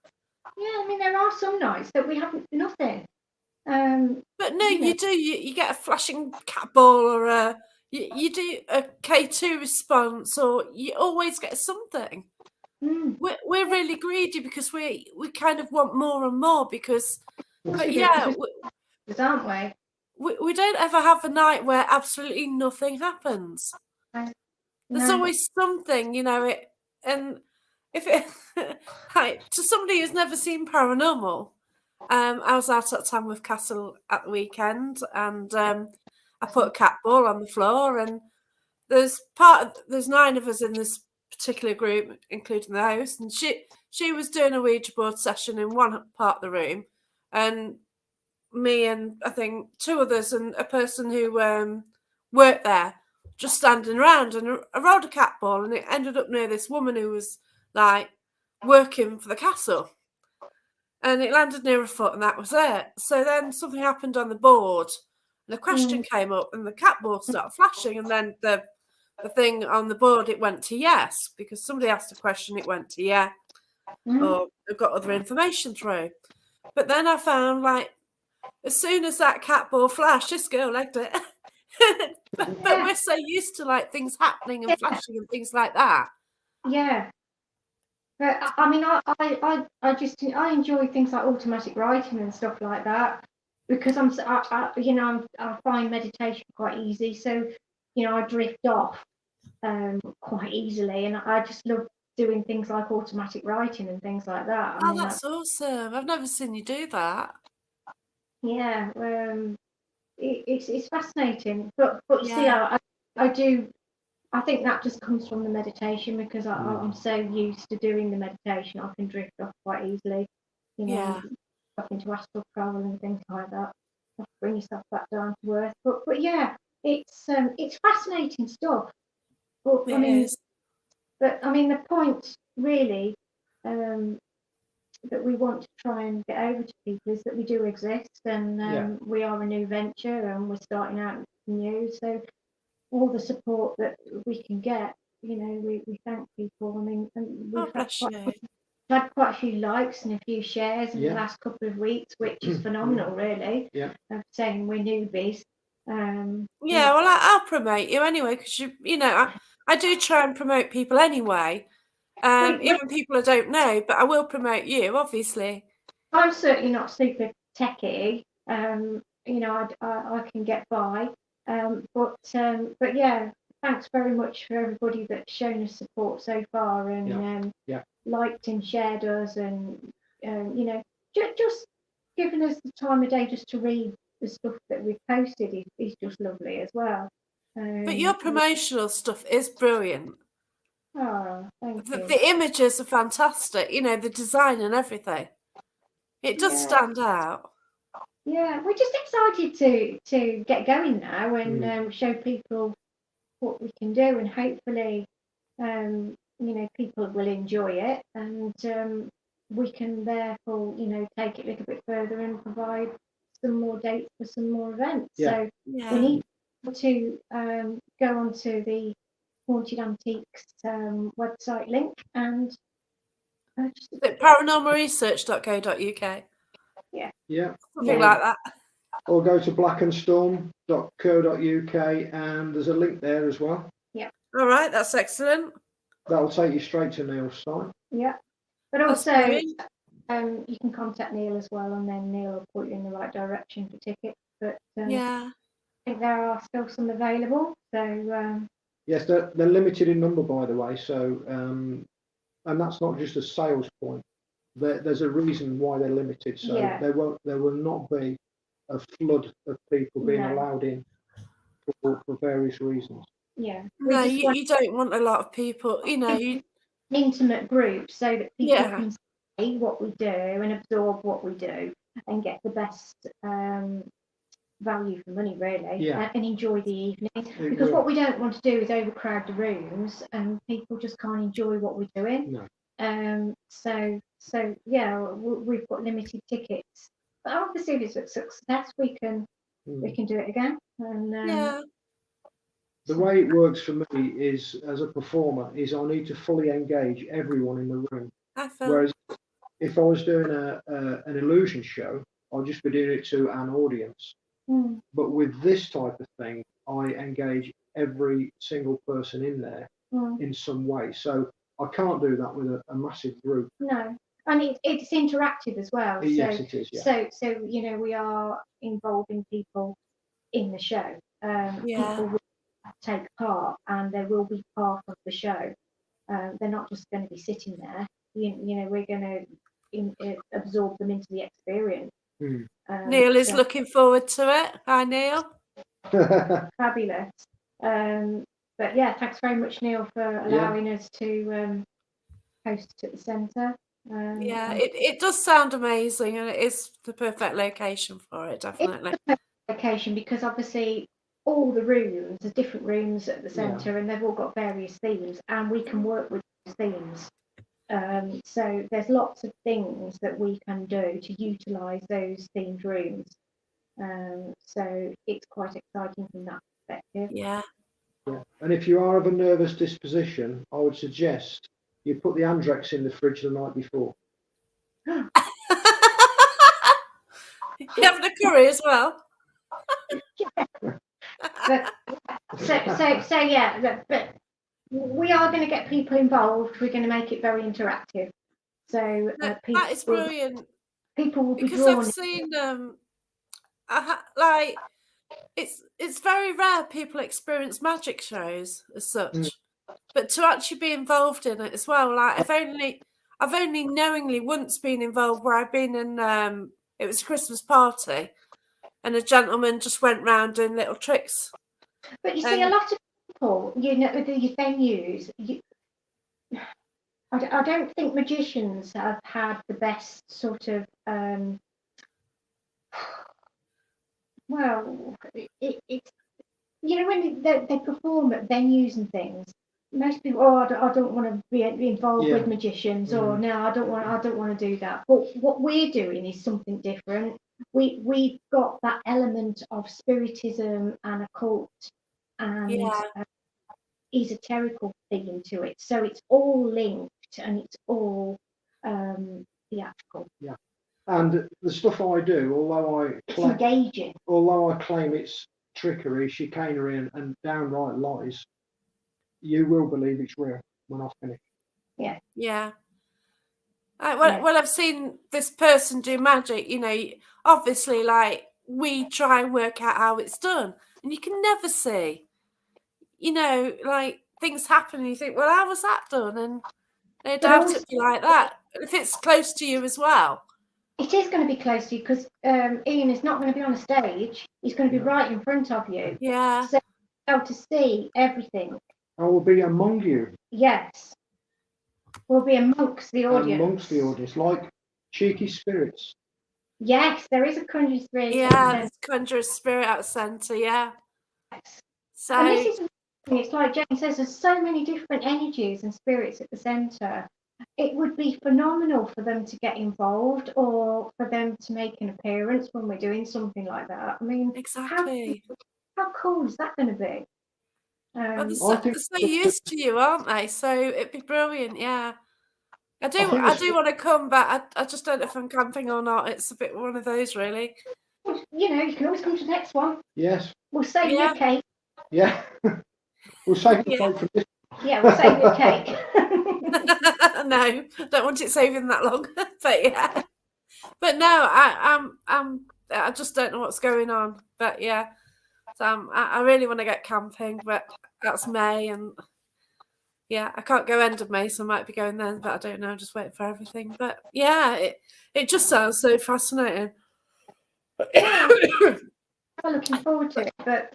Yeah, I mean, there are some nights that we have nothing. But no, you do. You get a flashing cat ball, or you do a K2 response, or you always get something. We're really greedy because we kind of want more and more because, but yeah, aren't we don't ever have a night where absolutely nothing happens. There's always something, and if it like, to somebody who's never seen Paranormal, I was out at Tamworth Castle at the weekend, and I put a cat ball on the floor, and there's 9 of us in this particular group, including the host, and she was doing a Ouija board session in one part of the room, and me and I think 2 others and a person who worked there just standing around, and I rolled a cat ball, and it ended up near this woman who was like working for the castle, and it landed near her foot, and that was it. So then something happened on the board, and a question came up, and the cat ball started flashing, and then the thing on the board, it went to yes, because somebody asked a question, it went to yeah, or it got other information through. But then I found, like, as soon as that cat ball flashed, this girl legged it. but we're so used to like things happening and flashing and things like that. Yeah. But I mean, I enjoy things like automatic writing and stuff like that because I find meditation quite easy. So, I drift off quite easily, and I just love doing things like automatic writing and things like that. I mean, that's awesome. I've never seen you do that. Yeah, it's fascinating, but Yeah. see, I think that just comes from the meditation because I'm so used to doing the meditation, I can drift off quite easily, off into astral travel and things like that. You have to bring yourself back down to earth. But yeah, it's fascinating stuff. But It is. the point really that we want to try and get over to people is that we do exist, and we are a new venture, and we're starting out new. So all the support that we can get, we thank people. I mean, and we've had quite a few likes and a few shares in the last couple of weeks, which is phenomenal, really. Of saying we're newbies. Well, I'll promote you anyway because I do try and promote people anyway. Even people I don't know, but I will promote you, obviously. I'm certainly not super techy. I can get by. But yeah, thanks very much for everybody that's shown us support so far and liked and shared us, and just giving us the time of day just to read the stuff that we've posted is just lovely as well. But your promotional stuff is brilliant. Oh, thank you. The images are fantastic. The design and everything. It does stand out. Yeah, we're just excited to get going now and show people what we can do, and hopefully, people will enjoy it, and we can therefore, take it a little bit further and provide some more dates for some more events. So we need to go onto the Haunted Antiques website link and paranormalresearch.co.uk. Yeah. Something like that. Or go to blackandstorm.co.uk and there's a link there as well. Yeah. All right, that's excellent. That'll take you straight to Neil's site. Yeah. But also, you can contact Neil as well, and then Neil will point you in the right direction for tickets. But I think there are still some available. So yes, they're limited in number, by the way. So and that's not just a sales point. There's a reason why they're limited. So there will not be a flood of people being allowed in for various reasons. Yeah. No, you don't want a lot of people. Intimate groups so that people can see what we do and absorb what we do and get the best value for money, really, and enjoy the evening. Because what we don't want to do is overcrowd the rooms and people just can't enjoy what we're doing. No. So we've got limited tickets, but obviously if it's a success, we can do it again. And the way it works for me is, as a performer, is I need to fully engage everyone in the room. Whereas if I was doing an illusion show, I'd just be doing it to an audience. But with this type of thing, I engage every single person in there in some way. So I can't do that with a massive group. No, and it's interactive as well. Yes, it is. Yeah. So we are involving people in the show. People will take part, and they will be part of the show. They're not just going to be sitting there. We're going to absorb them into the experience. Neil is looking forward to it. Hi, Neil. Fabulous. But yeah, thanks very much, Neil, for allowing us to host at the centre. It does sound amazing, and it is the perfect location for it, definitely. It's the perfect location because obviously all the rooms, the different rooms at the centre, and they've all got various themes, and we can work with those themes. So there's lots of things that we can do to utilise those themed rooms. So it's quite exciting from that perspective. Yeah. And if you are of a nervous disposition, I would suggest you put the Andrex in the fridge the night before. You having a curry as well? But we are going to get people involved. We're going to make it very interactive. So that is brilliant. People will be because drawn. I've seen it's very rare people experience magic shows as such, but to actually be involved in it as well. Like I've only knowingly once been involved where I've been in. It was a Christmas party, and a gentleman just went round doing little tricks. But you see, a lot of people, with the venues, I don't think magicians have had the best sort of. Well, it's when they perform at venues and things. Most people, I don't want to be involved with magicians, or no, I don't want to do that. But what we're doing is something different. We've got that element of spiritism and occult and esoterical theme to it. So it's all linked and it's all theatrical. Yeah. And the stuff I do, although I claim it's trickery, chicanery, and downright lies, you will believe it's real when I finish. Yeah. Yeah. Well, I've seen this person do magic. Obviously, like we try and work out how it's done, and you can never see. Like things happen, and you think, well, how was that done? And no doubt it'd be like that. If it's close to you as well. It is going to be close to you because Ian is not going to be on a stage. He's going to be right in front of you. Yeah. So you'll be able to see everything. I will be among you. Yes. We'll be amongst the audience. Like cheeky spirits. Yes, there is a conjurer spirit. Yeah, there's a conjurer spirit at the centre, yeah. Yes. So and this is, it's like Jane says, there's so many different energies and spirits at the centre. It would be phenomenal for them to get involved or for them to make an appearance when we're doing something like that. I mean, exactly. How cool is that going to be? Well, they're so used to you, aren't they? So it'd be brilliant, yeah. I do want to come, but I just don't know if I'm camping or not. It's a bit one of those, really. You can always come to the next one. Yes. We'll save your cake. Yeah. We'll save the cake for this. Yeah, we'll save your cake. No, don't want it saving that long. But yeah. But no, I just don't know what's going on. But yeah. So I really want to get camping, but that's May, and I can't go end of May, so I might be going then, but I don't know. I'm just waiting for everything. But yeah, it just sounds so fascinating. I'm looking forward to it, but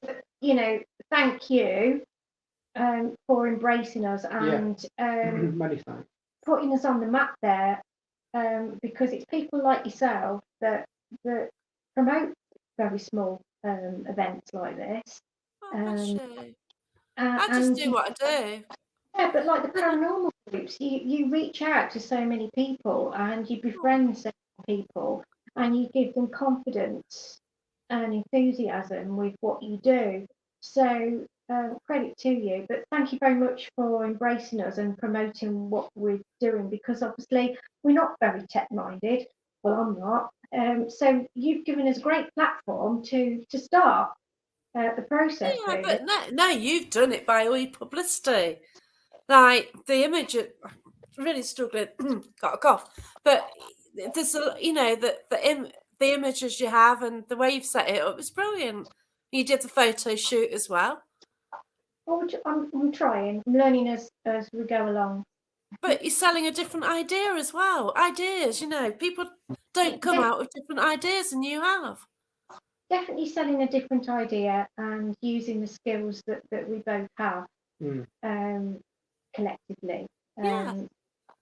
thank you for embracing us and many thanks. Putting us on the map there, because it's people like yourself that promote very small events like this. I just do what I do. Yeah, but like the paranormal groups, you reach out to so many people and you befriend so many people and you give them confidence and enthusiasm with what you do. So credit to you. But thank you very much for embracing us and promoting what we're doing, because obviously we're not very tech-minded. Well, I'm not. So you've given us a great platform to start the process. Yeah, Really. but no, you've done it by all your publicity. Like the image, really struggling, got a cough. But there's the images you have and the way you've set it up is brilliant. You did the photo shoot as well. Well, I'm trying. I'm learning as we go along. But you're selling a different idea as well. Ideas, people don't come out with different ideas, and you have. Definitely selling a different idea and using the skills that we both have collectively. Yeah.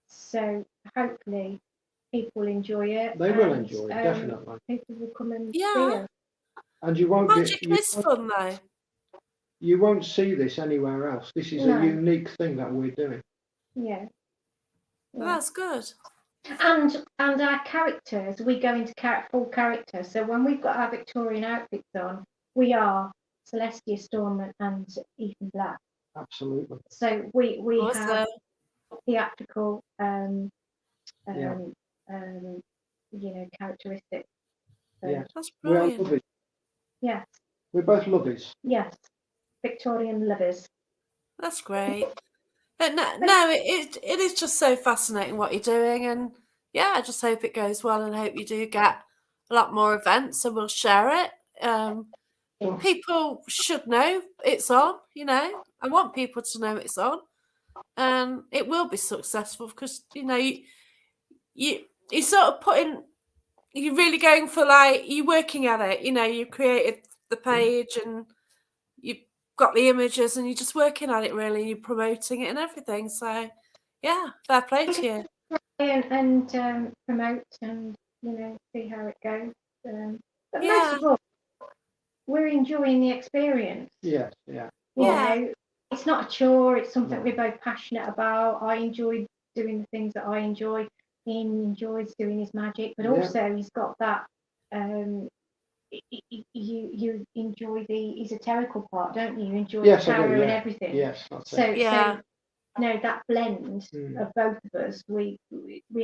So hopefully people enjoy it. They will enjoy it, definitely. People will come and see Yeah. us. And you won't Magic is fun though. You won't see this anywhere else. This is No. a unique thing that we're doing. Yeah. Well, that's good. And our characters, we go into full character. So when we've got our Victorian outfits on, we are Celestia Storm and Ethan Black. Absolutely. So we Awesome. have theatrical characteristics. So, Yeah. That's We are brilliant. lovers. yes. We're both lovies. Yes. Victorian lovers. That's great. But no, it is just so fascinating what you're doing, and yeah, I just hope it goes well, and hope you do get a lot more events, and we'll share it. People should know it's on. I want people to know it's on, and it will be successful because you sort of putting, you're really going for you're working at it. You created the page and you got the images and you're just working at it really, and you're promoting it and everything. So yeah, fair play to you. And promote and see how it goes. But Yeah. most of all, we're enjoying the experience. Yes, yeah. It's not a chore. It's something we're both passionate about. I enjoy doing the things that I enjoy. Ian enjoys doing his magic, but also he's got that. You enjoy the esoterical part, don't you? You enjoy the tarot and everything. Yes, that's so it. so that blend of both of us, we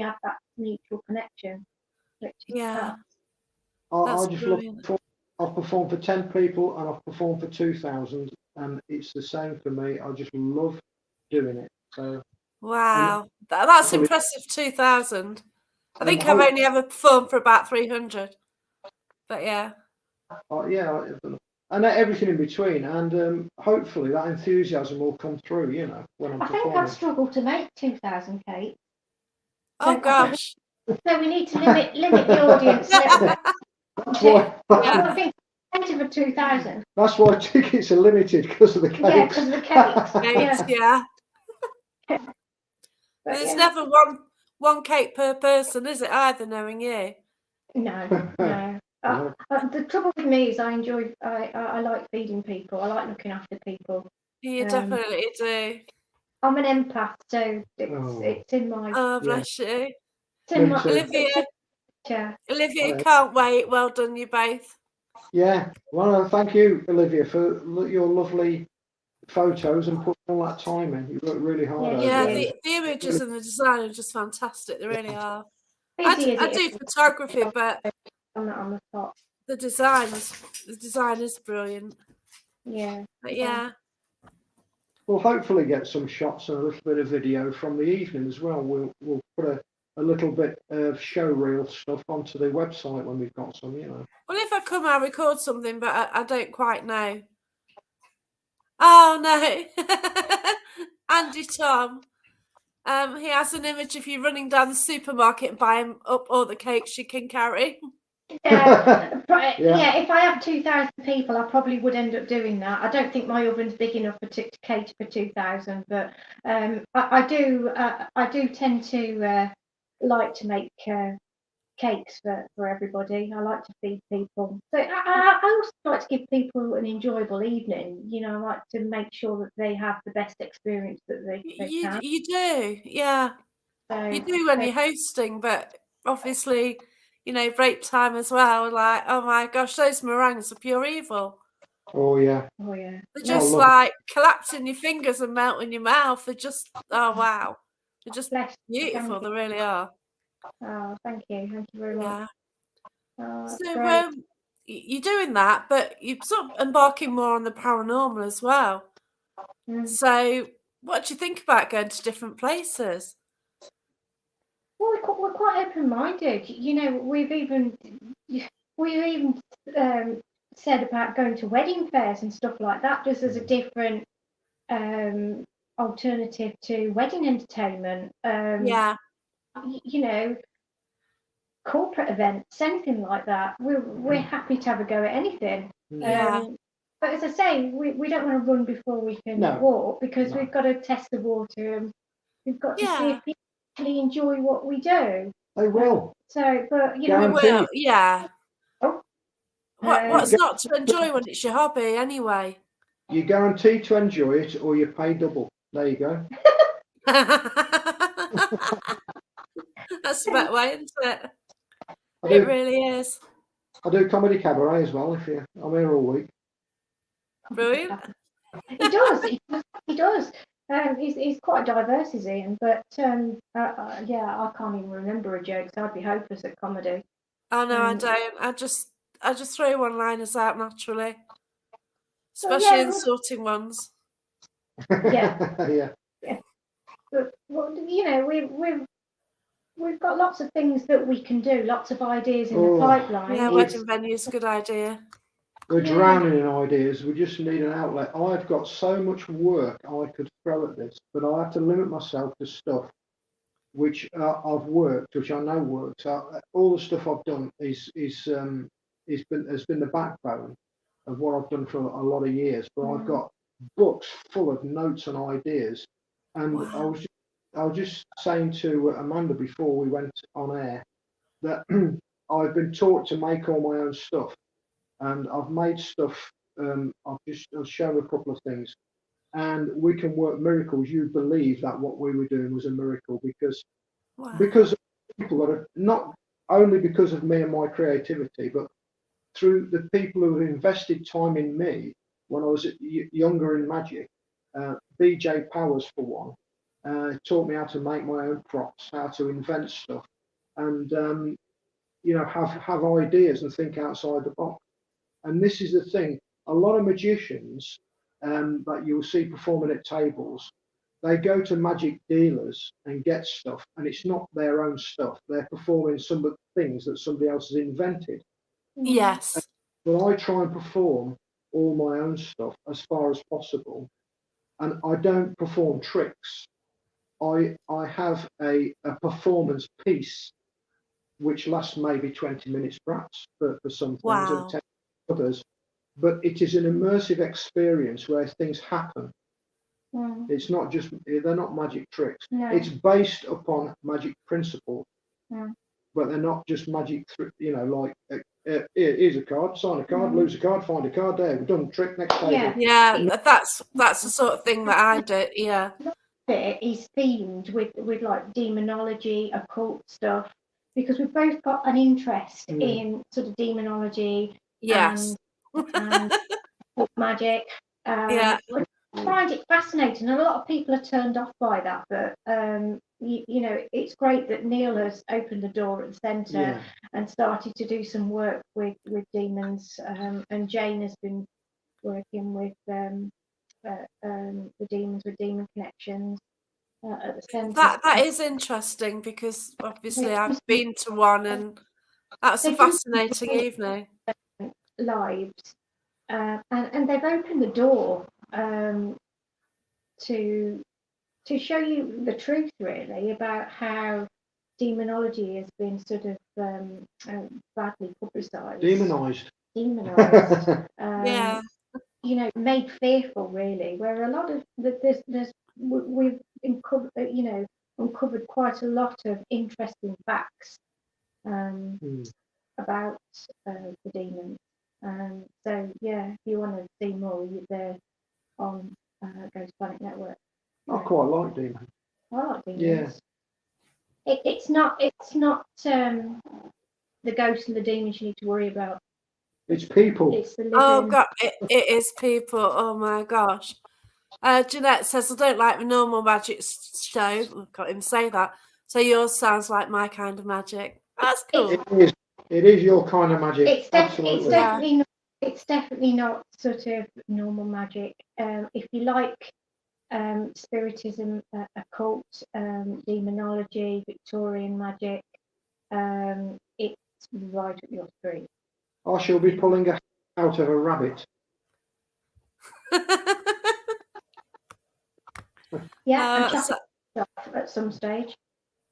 have that mutual connection. I just love. I've performed for 10 people and I've performed for 2,000, and it's the same for me. I just love doing it. So wow, that's impressive. 2,000. I think I've only ever performed for about 300. But yeah. And everything in between, and hopefully that enthusiasm will come through. When I'm performing. I think I've struggled to make 2,000, Kate. Oh gosh. So we need to limit the audience. That's why. I think for 2,000. That's why tickets are limited, because of the cakes. Yeah, because of the cakes. Yeah. There's never one cake per person, is it? Either, knowing you. No. The trouble with me is I like feeding people. I like looking after people. You definitely do. I'm an empath, so it's in my. Oh, bless you. It's in my, Olivia, can't wait. Well done, you both. Yeah. Well, thank you, Olivia, for your lovely photos and putting all that time in. You worked really hard. Yeah, the images and the design are just fantastic. They really are. I do photography, but I'm not on the top. The design is brilliant. Yeah. But yeah. We'll hopefully get some shots and a little bit of video from the evening as well. We'll put a little bit of show reel stuff onto the website when we've got some, Well, if I come, I'll record something, but I don't quite know. Oh no. Andy Tom. He has an image of you running down the supermarket and buying up all the cakes you can carry. Yeah, if I have 2,000 people, I probably would end up doing that. I don't think my oven's big enough to cater for 2,000, but I do tend to like to make cakes for everybody. I like to feed people. So I also like to give people an enjoyable evening. I like to make sure that they have the best experience that they can. You do, yeah. So, you do when you're hosting, but obviously, break time as well. Like, oh my gosh, those meringues are pure evil. Oh yeah. Oh yeah. They're No, just love like collapsing your fingers and melting your mouth. They're just, oh wow, they're just bless you, beautiful. thank They you. really are. Oh, thank you very much. Yeah. Oh, that's So great. you're doing that, but you're sort of embarking more on the paranormal as well. Mm. So what do you think about going to different places? Well, we're quite open-minded. You know, we've even said about going to wedding fairs and stuff like that, just as a different alternative to wedding entertainment. Yeah. You know, corporate events, anything like that. We're happy to have a go at anything. Yeah. But as I say, we don't want to run before we can No. walk, because No. we've got to test the water, and we've got to see Yeah. if people actually enjoy what we do. They will. So, but you We know, Guaranteed. will. Yeah. Oh. What's not to enjoy when it's your hobby anyway? You're guaranteed to enjoy it, or you pay double. There you go. That's the better way, isn't it? I It do. really is. I do comedy cabaret as well. I'm here all week. Brilliant. He does. He does. He's quite diverse, is he? But yeah, I can't even remember a joke, so I'd be hopeless at comedy. Oh no, I don't. I just throw one-liners out naturally, So, especially yeah, insulting ones. Yeah. Yeah. but well, you know, we've got lots of things that we can do, lots of ideas in the pipeline. Yeah, wedding venue's a good idea. We're drowning in ideas. We just need an outlet. I've got so much work I could throw at this, but I have to limit myself to stuff which I've worked, which I know works. All the stuff I've done has been the backbone of what I've done for a lot of years. But I've got books full of notes and ideas, and Wow. I was just saying to Amanda before we went on air that I've been taught to make all my own stuff, and I've made stuff. I've shown a couple of things, and we can work miracles. You believe that what we were doing was a miracle because Wow. of people that are not only because of me and my creativity, but through the people who have invested time in me when I was younger in magic. BJ Powers, for one, taught me how to make my own props, how to invent stuff, and have ideas and think outside the box. And this is the thing: a lot of magicians that you'll see performing at tables, they go to magic dealers and get stuff, and it's not their own stuff. They're performing some of the things that somebody else has invented. Yes. But I try and perform all my own stuff as far as possible, and I don't perform tricks. I have a performance piece which lasts maybe 20 minutes perhaps for some things and Wow. 10 others, but it is an immersive experience where things happen. It's not just, they're not magic tricks. No. It's based upon magic principles, Mm. but they're not just magic, like, here's a card, sign a card, lose a card, find a card, there, we're done, trick, next table. Yeah, that's the sort of thing that I do. Yeah. It is themed with like demonology, occult stuff, because we've both got an interest in sort of demonology Yes. and magic. Yeah. I find it fascinating, and a lot of people are turned off by that. But you know, it's great that Neil has opened the door at the centre and started to do some work with demons, and Jane has been working with the demons with demon connections at the centre. That is interesting because obviously I've been to one and that's a fascinating evening. Lives, and they've opened the door to show you the truth really about how demonology has been sort of badly publicised. Demonised. Yeah. You know, made fearful really, where a lot of we've uncovered quite a lot of interesting facts about the demons. So yeah, if you want to see more, they're on Ghost Planet Network. I quite like demons. I like demons. Yeah. It's not the ghosts and the demons you need to worry about. It's people. It's the living. Oh God, it is people. Oh my gosh. Jeanette says, I don't like the normal magic show. I can't even say that. So yours sounds like my kind of magic. That's cool. It is your kind of magic. It's Absolutely. definitely not. It's definitely not sort of normal magic. If you like spiritism, occult, demonology, Victorian magic, it's right up your street. I shall be pulling a out of a rabbit. Yeah, and chopping stuff at some stage.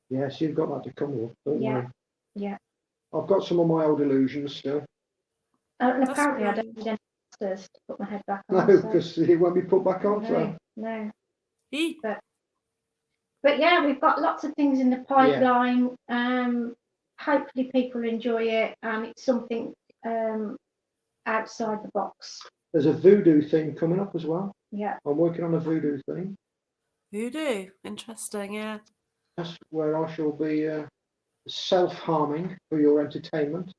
Yes, you've got that to come with. Don't worry. Yeah. I've got some of my old illusions still. And apparently I don't need any plasters to put my head back on. No, because it won't be put back on. No. But yeah, we've got lots of things in the pipeline. Hopefully people enjoy it, and it's something outside the box. There's a voodoo theme coming up as well. Yeah. I'm working on a voodoo theme. Voodoo, interesting, yeah. That's where I shall be self-harming for your entertainment.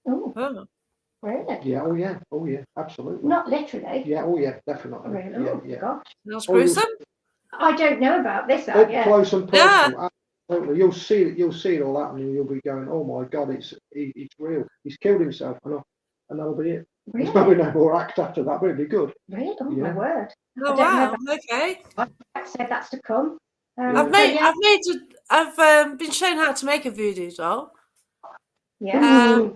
Oh. Really? Yeah, oh yeah, absolutely. Not literally. Yeah, oh yeah, definitely. Really? Yeah. Gosh. That's gruesome. I don't know about this. Up close and personal. Yeah. Absolutely. You'll see it all happen, and you'll be going, "Oh my God, it's real. He's killed himself," and that'll be it. Really? There's probably no more act after that, but it'll be good. Really? Oh my word. Oh wow. Okay. I said that's to come. I've been shown how to make a voodoo doll. Yeah.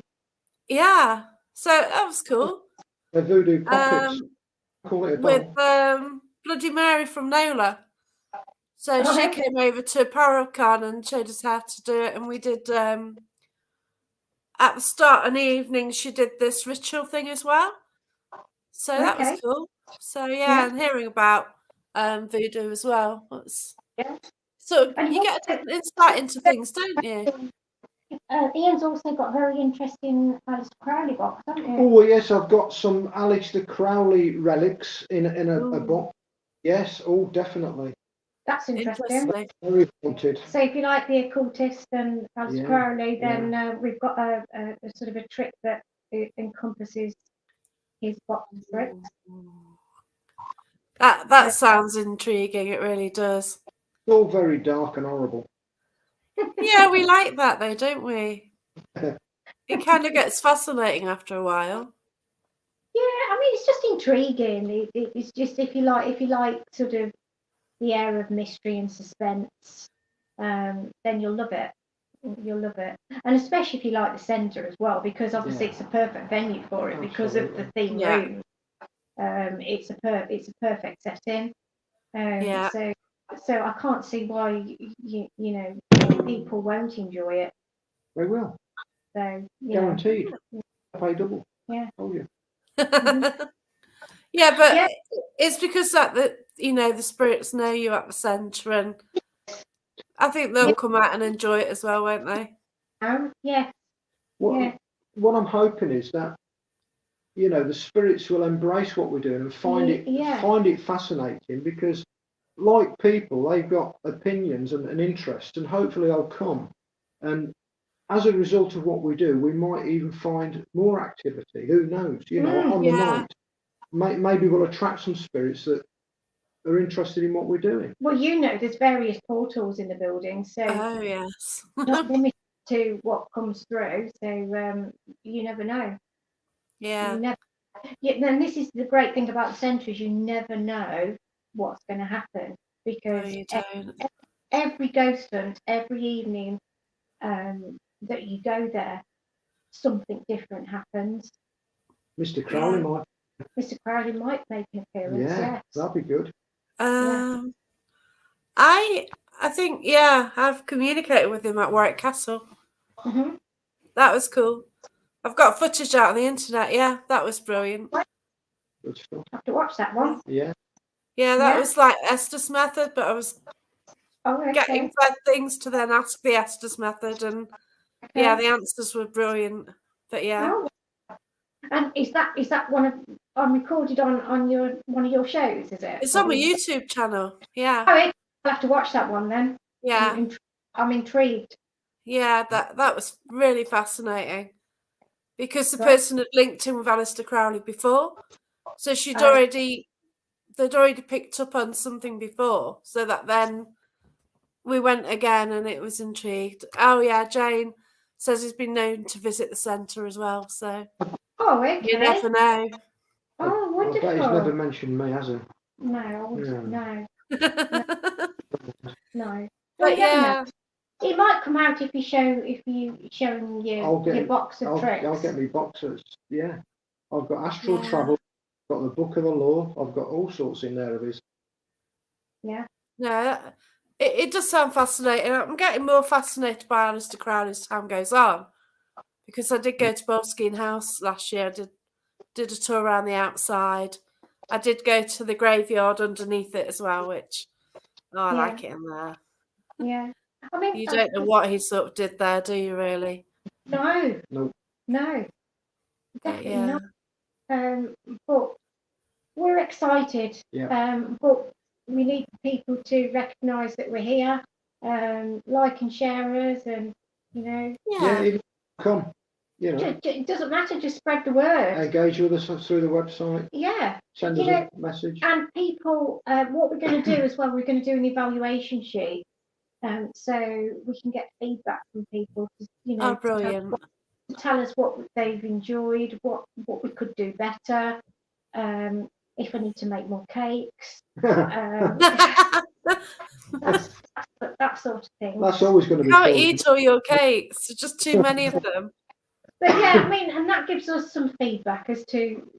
Yeah. So that was cool. The voodoo puppets. Call it a doll. With Bloody Mary from Nola. So she came over to Paranormal and showed us how to do it, and we did at the start and the evening she did this ritual thing as well. So that was cool. So and hearing about voodoo as well. So you get an insight into things, don't you? Ian's also got very interesting Alistair Crowley box, haven't you? Oh yes, I've got some Alistair Crowley relics in a box. Yes, definitely. That's interesting. Very haunted. So if you like the occultist and Alistair Crowley, then we've got a sort of a trick that encompasses his box of bricks. That sounds intriguing. It really does. It's all very dark and horrible. Yeah, we like that though, don't we? It kind of gets fascinating after a while. Yeah, I mean it's just intriguing. It's just if you like sort of the air of mystery and suspense, then you'll love it. You'll love it, and especially if you like the centre as well, because obviously it's a perfect venue for it because of the theme room. It's a perfect setting. So I can't see why you know people won't enjoy it. They will. So guaranteed. Pay double. Yeah. Oh yeah. But it's because the spirits know you at the centre, and I think they'll come out and enjoy it as well, won't they? Yeah. What I'm hoping is that the spirits will embrace what we're doing and find it fascinating, because like people, they've got opinions and interests, and hopefully they'll come. And as a result of what we do, we might even find more activity. Who knows? On the night. Maybe we'll attract some spirits that are interested in what we're doing. Well, there's various portals in the building, so not limited to what comes through. So you never know. Yeah. Then this is the great thing about the centre, is you never know what's going to happen, because every ghost hunt, every evening that you go there, something different happens. Mr. Crowley might make an appearance. Yeah, that'd be good. I think I've communicated with him at Warwick Castle. Mm-hmm. That was cool. I've got footage out on the internet. Yeah, that was brilliant. Good stuff. I have to watch that one. Yeah. Yeah, that was like Estes method, but I was getting fed things to then ask the Estes method, and the answers were brilliant. But and is that recorded on your one of your shows? Is it? It's on my YouTube channel. Yeah. I'll have to watch that one then. Yeah. I'm intrigued. Yeah, that was really fascinating. because the Right. person had linked in with Aleister Crowley before. So they'd already picked up on something before, so that then we went again and it was intrigued. Oh yeah, Jane says he's been known to visit the centre as well, so Oh, okay. you never know. Oh, I bet he's never wonderful. mentioned me, has he? No, I wouldn't- no, no. Well, But you never know. yeah, It might come out if you showing your box of tricks. I'll get me boxes. Yeah, I've got astral Yeah. travel. I've got the Book of the Law. I've got all sorts in there of his. Yeah. no, it does sound fascinating. I'm getting more fascinated by Aleister Crowley as time goes on, because I did go to Boleskine House last year. I did a tour around the outside. I did go to the graveyard underneath it as well, which I Yeah. like it in there. Yeah. I mean, You don't know what he sort of did there, do you? Really? No. Nope. No. But Definitely yeah. not. But we're excited. Yeah. But we need people to recognise that we're here, like and share us, and Yeah, Yeah. even come. You know, it doesn't matter. Just spread the word. engage with us through the website. Yeah. Send You us know, a message. And people, what we're going to do as well, we're going to do an evaluation sheet, so we can get feedback from people. To, Oh, brilliant. to tell us what they've enjoyed, what we could do better, if I need to make more cakes, that sort of thing. That's always going to be Can't fun. eat all your cakes. There's just too many of them. But yeah, I mean, and that gives us some feedback as to,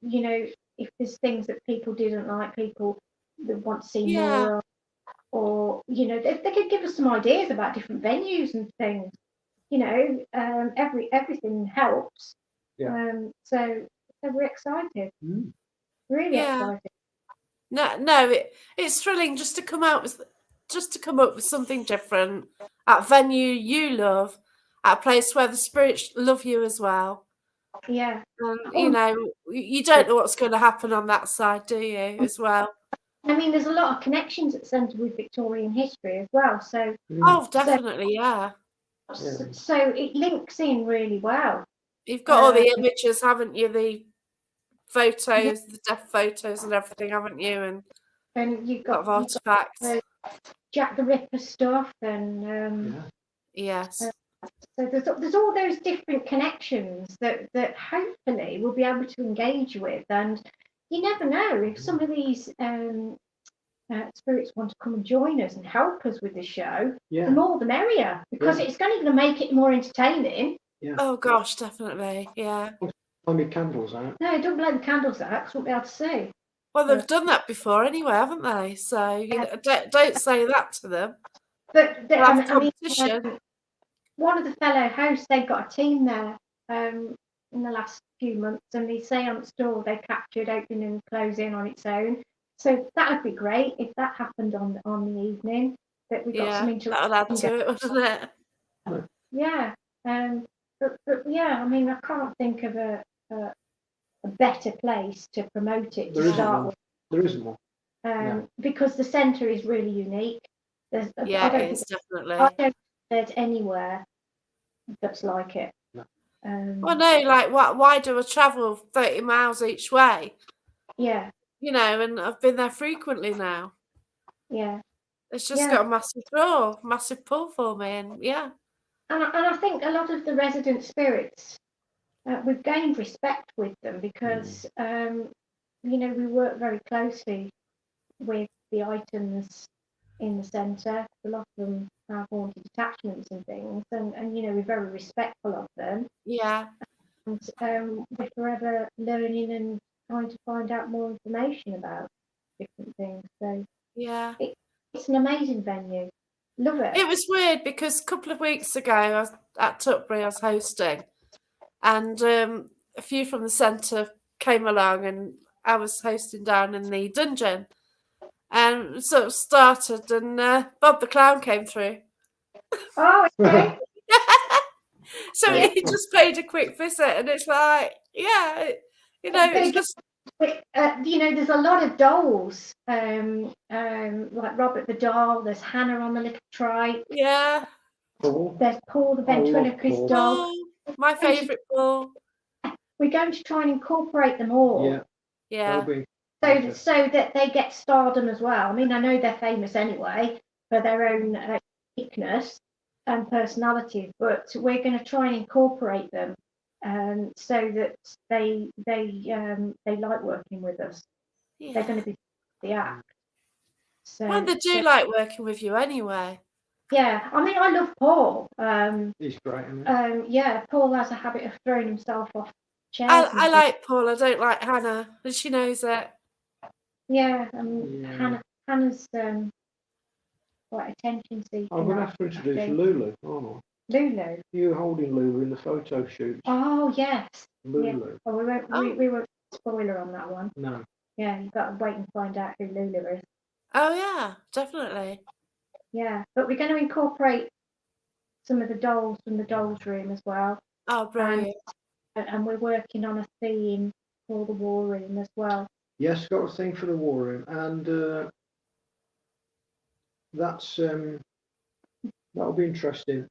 if there's things that people didn't like, people that want to see Yeah. more of, or, they could give us some ideas about different venues and things. Everything helps. Yeah. So we're excited. Mm. Really Yeah. excited. No, it's thrilling just to come up with something different at a venue you love, at a place where the spirits love you as well. Yeah. And you don't know what's going to happen on that side, do you? As well. I mean, there's a lot of connections at centre with Victorian history as well. So Oh, definitely, yeah. So it links in really well. You've got all the images, haven't you? The photos, the death photos and everything, haven't you? And you've A lot got of artifacts. Jack the Ripper stuff, and Yes. so there's all those different connections that hopefully we'll be able to engage with. And you never know, if some of these spirits want to come and join us and help us with the show, the more the merrier, because it's going to make it more entertaining. Yeah. Oh gosh, definitely. Yeah. Blow me candles out. No, don't blow the candles out, because we'll be able to see. Well, they've done that before anyway, haven't they? So don't say that to them. But competition. One of the fellow hosts, they've got a team there in the last few months, and the seance door they captured opening and closing on its own. So that would be great if that happened on the evening. That we got some interaction. That'll add to it, wouldn't it? Yeah. But yeah, I mean, I can't think of a better place to promote it to start with. There isn't one. Because the centre is really unique. It is definitely. I don't think there's anywhere that's like it. No. Well, no, like why do I travel 30 miles each way? Yeah. And I've been there frequently now. Yeah. It's just got a massive draw, massive pull for me, and And I think a lot of the resident spirits, we've gained respect with them because, we work very closely with the items in the centre. A lot of them have haunted attachments and things, and we're very respectful of them. Yeah. And we're forever learning and trying to find out more information about different things. So yeah, it's an amazing venue. Love it. It was weird because a couple of weeks ago I was at Tutbury, I was hosting, and a few from the centre came along, and I was hosting down in the dungeon, and sort of started, and Bob the Clown came through. Oh, okay. So he just paid a quick visit, and it's like, it's just. There's a lot of dolls, like Robert the doll. There's Hannah on the little trike. Yeah. Paul. There's Paul the ventriloquist doll. My favourite Paul. we're going to try and incorporate them all. Yeah. Yeah. That'll be So that they get stardom as well. I mean, I know they're famous anyway for their own uniqueness and personality, but we're going to try and incorporate them, so that they like working with us. Yeah. They're going to be the act. So And they do like working with you anyway. yeah, I mean, I love Paul. He's great, isn't he? Yeah, Paul has a habit of throwing himself off chairs. I like Paul. I don't like Hannah, and she knows it. Yeah, Yeah. Hannah's quite attention seeking. I'm going to have to introduce Lulu, aren't I? Lulu. You were holding Lulu in the photo shoot. Oh yes. Lulu. Yeah. Oh, we won't spoiler on that one. No. Yeah, you've got to wait and find out who Lulu is. Oh yeah, definitely. Yeah, but we're going to incorporate some of the dolls from the dolls room as well. Oh, brilliant. And we're working on a theme for the war room as well. Yes, got a thing for the war room, and that's that'll be interesting.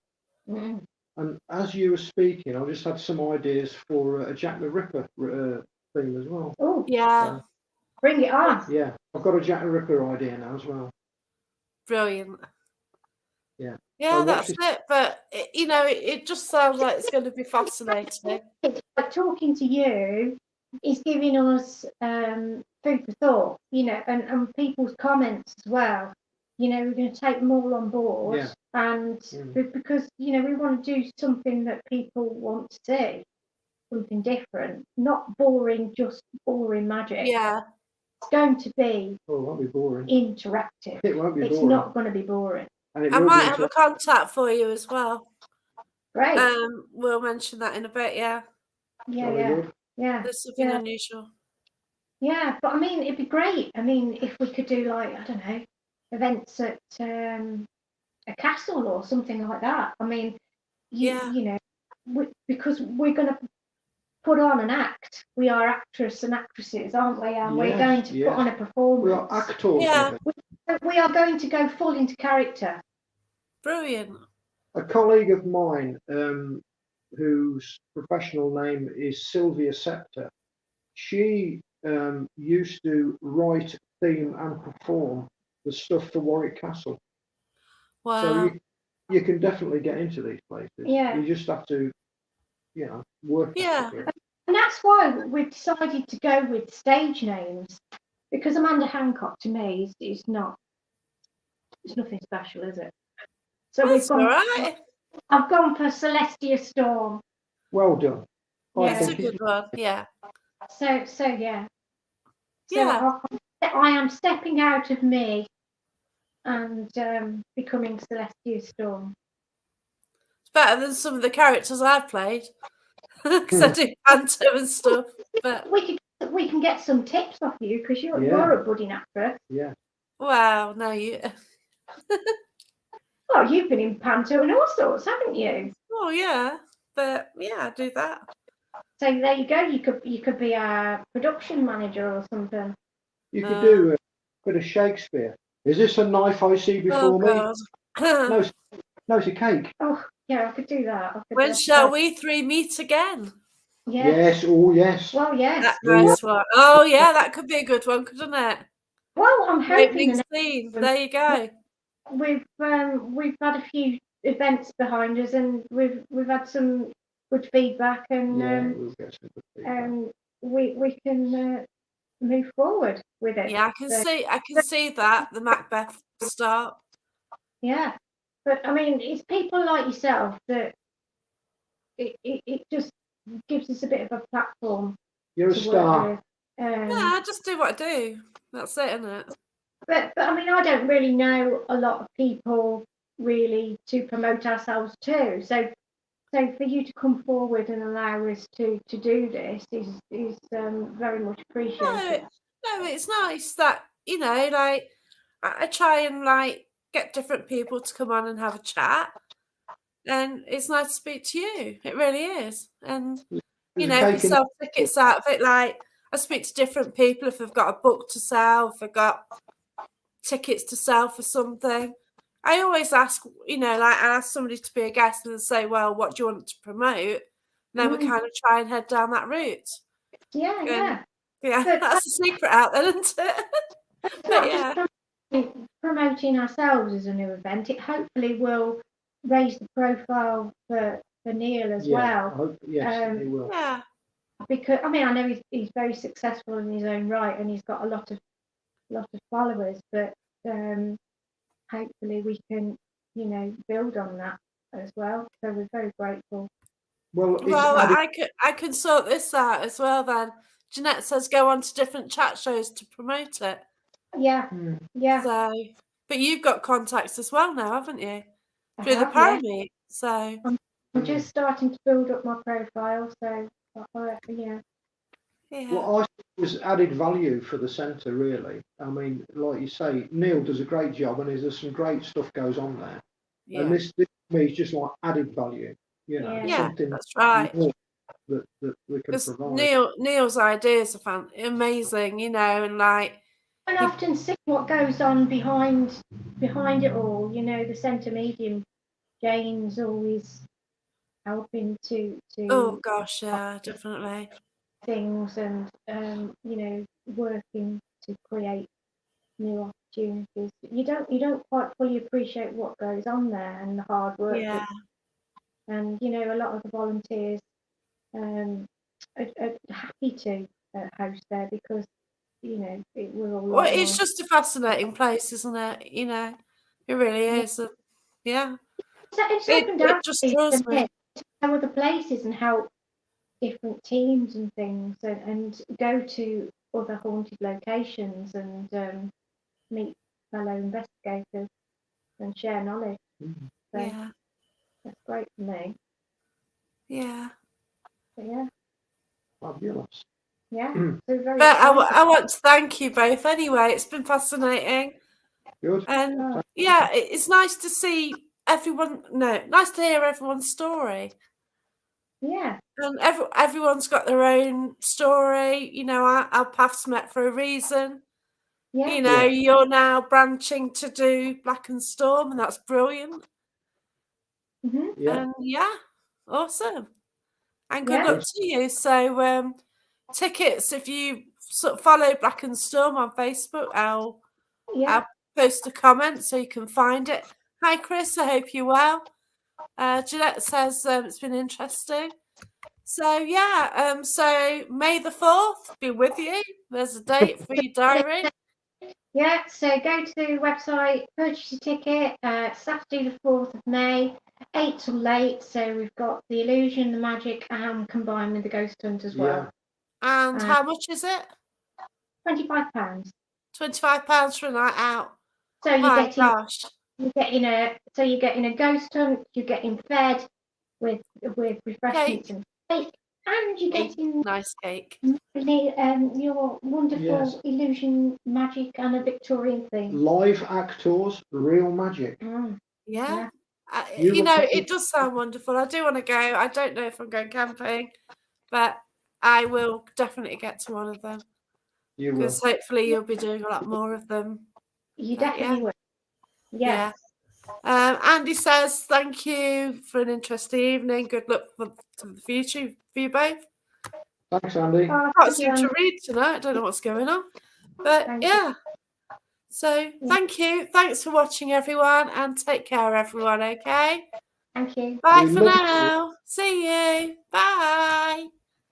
Mm. And as you were speaking, I just had some ideas for a Jack the Ripper theme as well. Oh Yeah. Bring it on. Yeah, I've got a Jack the Ripper idea now as well. Brilliant. Yeah. Yeah, So that's it. But it just sounds like it's going to be fascinating. It's like talking to you is giving us food for thought, and people's comments as well. We're going to take them all on board, Yeah. and because we want to do something that people want to see, something different, not boring, just boring magic. Yeah. It's going to be Oh, it won't be boring. interactive. It won't be It's boring. not going to be boring. And it I will might be have a contact for you as well. Great. We'll mention that in a bit. Yeah. Yeah. There's something unusual. Yeah, but I mean, it'd be great. I mean, if we could do like, I don't know, events at a castle or something like that. I mean, because we're going to put on an act. We are actors and actresses, aren't we? And we're going to put on a performance. We are actors. Yeah. We are going to go full into character. Brilliant. A colleague of mine, whose professional name is Sylvia Scepter, she used to write, theme, and perform the stuff for Warwick Castle. Wow. So you can definitely get into these places. Yeah. You just have to, work. Yeah. And that's why we've decided to go with stage names, because Amanda Hancock to me is not. It's nothing special, is it? So That's all right. I've gone for Celestia Storm. Well done. That's a good one. Yeah. So yeah. Yeah. I am stepping out of me and becoming Celestia Storm. It's better than some of the characters I've played because I do panto and stuff. But we can get some tips off you because you're a budding actress. Yeah. wow, no, you. Well, you've been in panto and all sorts, haven't you? Oh yeah, but yeah, I do that. So there you go. You could be a production manager or something. You could do a bit of Shakespeare. Is this a knife I see before me? God. No, it's a cake. Oh yeah, I could do that. When shall we three meet again? Yeah. Yes. Oh yes. Well, yes. That nice one. Oh yeah, that could be a good one, couldn't it? Well, I'm hoping. Opening scene. There you go. We've had a few events behind us, and we've had some good feedback, and we'll get some good feedback. We can move forward with it. Yeah, I can see that the Macbeth start. Yeah, but I mean, it's people like yourself that it just gives us a bit of a platform. You're a star. Yeah, I just do what I do. That's it, isn't it? But I mean, I don't really know a lot of people really to promote ourselves to. So for you to come forward and allow us to do this is very much appreciated. No, it's nice that like I try and get different people to come on and have a chat, and it's nice to speak to you. It really is, and if you sell tickets out of it, I speak to different people if they've got a book to sell, if they've got tickets to sell for something. I always ask, I ask somebody to be a guest and say, well, what do you want to promote? then we kind of try and head down that route. Yeah. But that's a secret out there, isn't it? But just promoting ourselves as a new event. It hopefully will raise the profile for Neil as well. Yes, it will. Yeah. Because I know he's very successful in his own right, and he's got a lot of followers. But hopefully we can, build on that as well. So we're very grateful. Well, I can sort this out as well then. Jeanette says go on to different chat shows to promote it. Yeah. So, but you've got contacts as well now, haven't you? Through the Paranormal. So I'm just starting to build up my profile. So yeah. Well, I think it was added value for the centre, really. I mean, like you say, Neil does a great job, and there's some great stuff goes on there. Yeah. And this to me is just like added value. Something that's right. That we can provide. Neil's ideas are amazing, and like. I often see what goes on behind it all. The centre medium, Jane's always helping to. Oh gosh, yeah, definitely. Things and working to create new opportunities. You don't quite fully appreciate what goes on there and the hard work. Yeah. And a lot of the volunteers are happy to host there because we're all. Well, it's just a fascinating place, isn't it? It really is. Yeah. It just draws me to go other places and help different teams and things, and go to other haunted locations and meet fellow investigators and share knowledge. So yeah, that's great for me. Yeah. But yeah. Fabulous. Yeah. So very but I want to thank you both anyway. It's been fascinating. Good. And it's nice to see everyone. No, nice to hear everyone's story. Yeah. And everyone's got their own story. Our paths met for a reason. Yeah. You're now branching to do Black and Storm, and that's brilliant. Mm-hmm. Yeah. And awesome. And good luck to you. So tickets, if you sort of follow Black and Storm on Facebook, I'll post a comment so you can find it. Hi Chris, I hope you're well. Jeanette says it's been interesting. So so May the 4th be with you. There's a date for your diary. Yeah, so go to the website, purchase your ticket, Saturday the 4th of May, 8 till late. So we've got the illusion, the magic, and combined with the ghost hunt as well. And how much is it? £25. £25 for a night out. So you're getting a ghost hunt, you're getting fed with refreshments and cake, and you're getting nice cake. Your wonderful illusion, magic, and a Victorian theme. Live actors, real magic. Yeah. It does sound wonderful. I do want to go. I don't know if I'm going camping, but I will definitely get to one of them. You will. Because hopefully you'll be doing a lot more of them. You definitely will. Yeah. Andy says, thank you for an interesting evening. Good luck for the future for you both. Thanks, Andy. I can't seem to read tonight. I don't know what's going on. But So thank you. Thanks for watching, everyone, and take care, everyone, okay? Thank you. Bye for now. See you. Bye.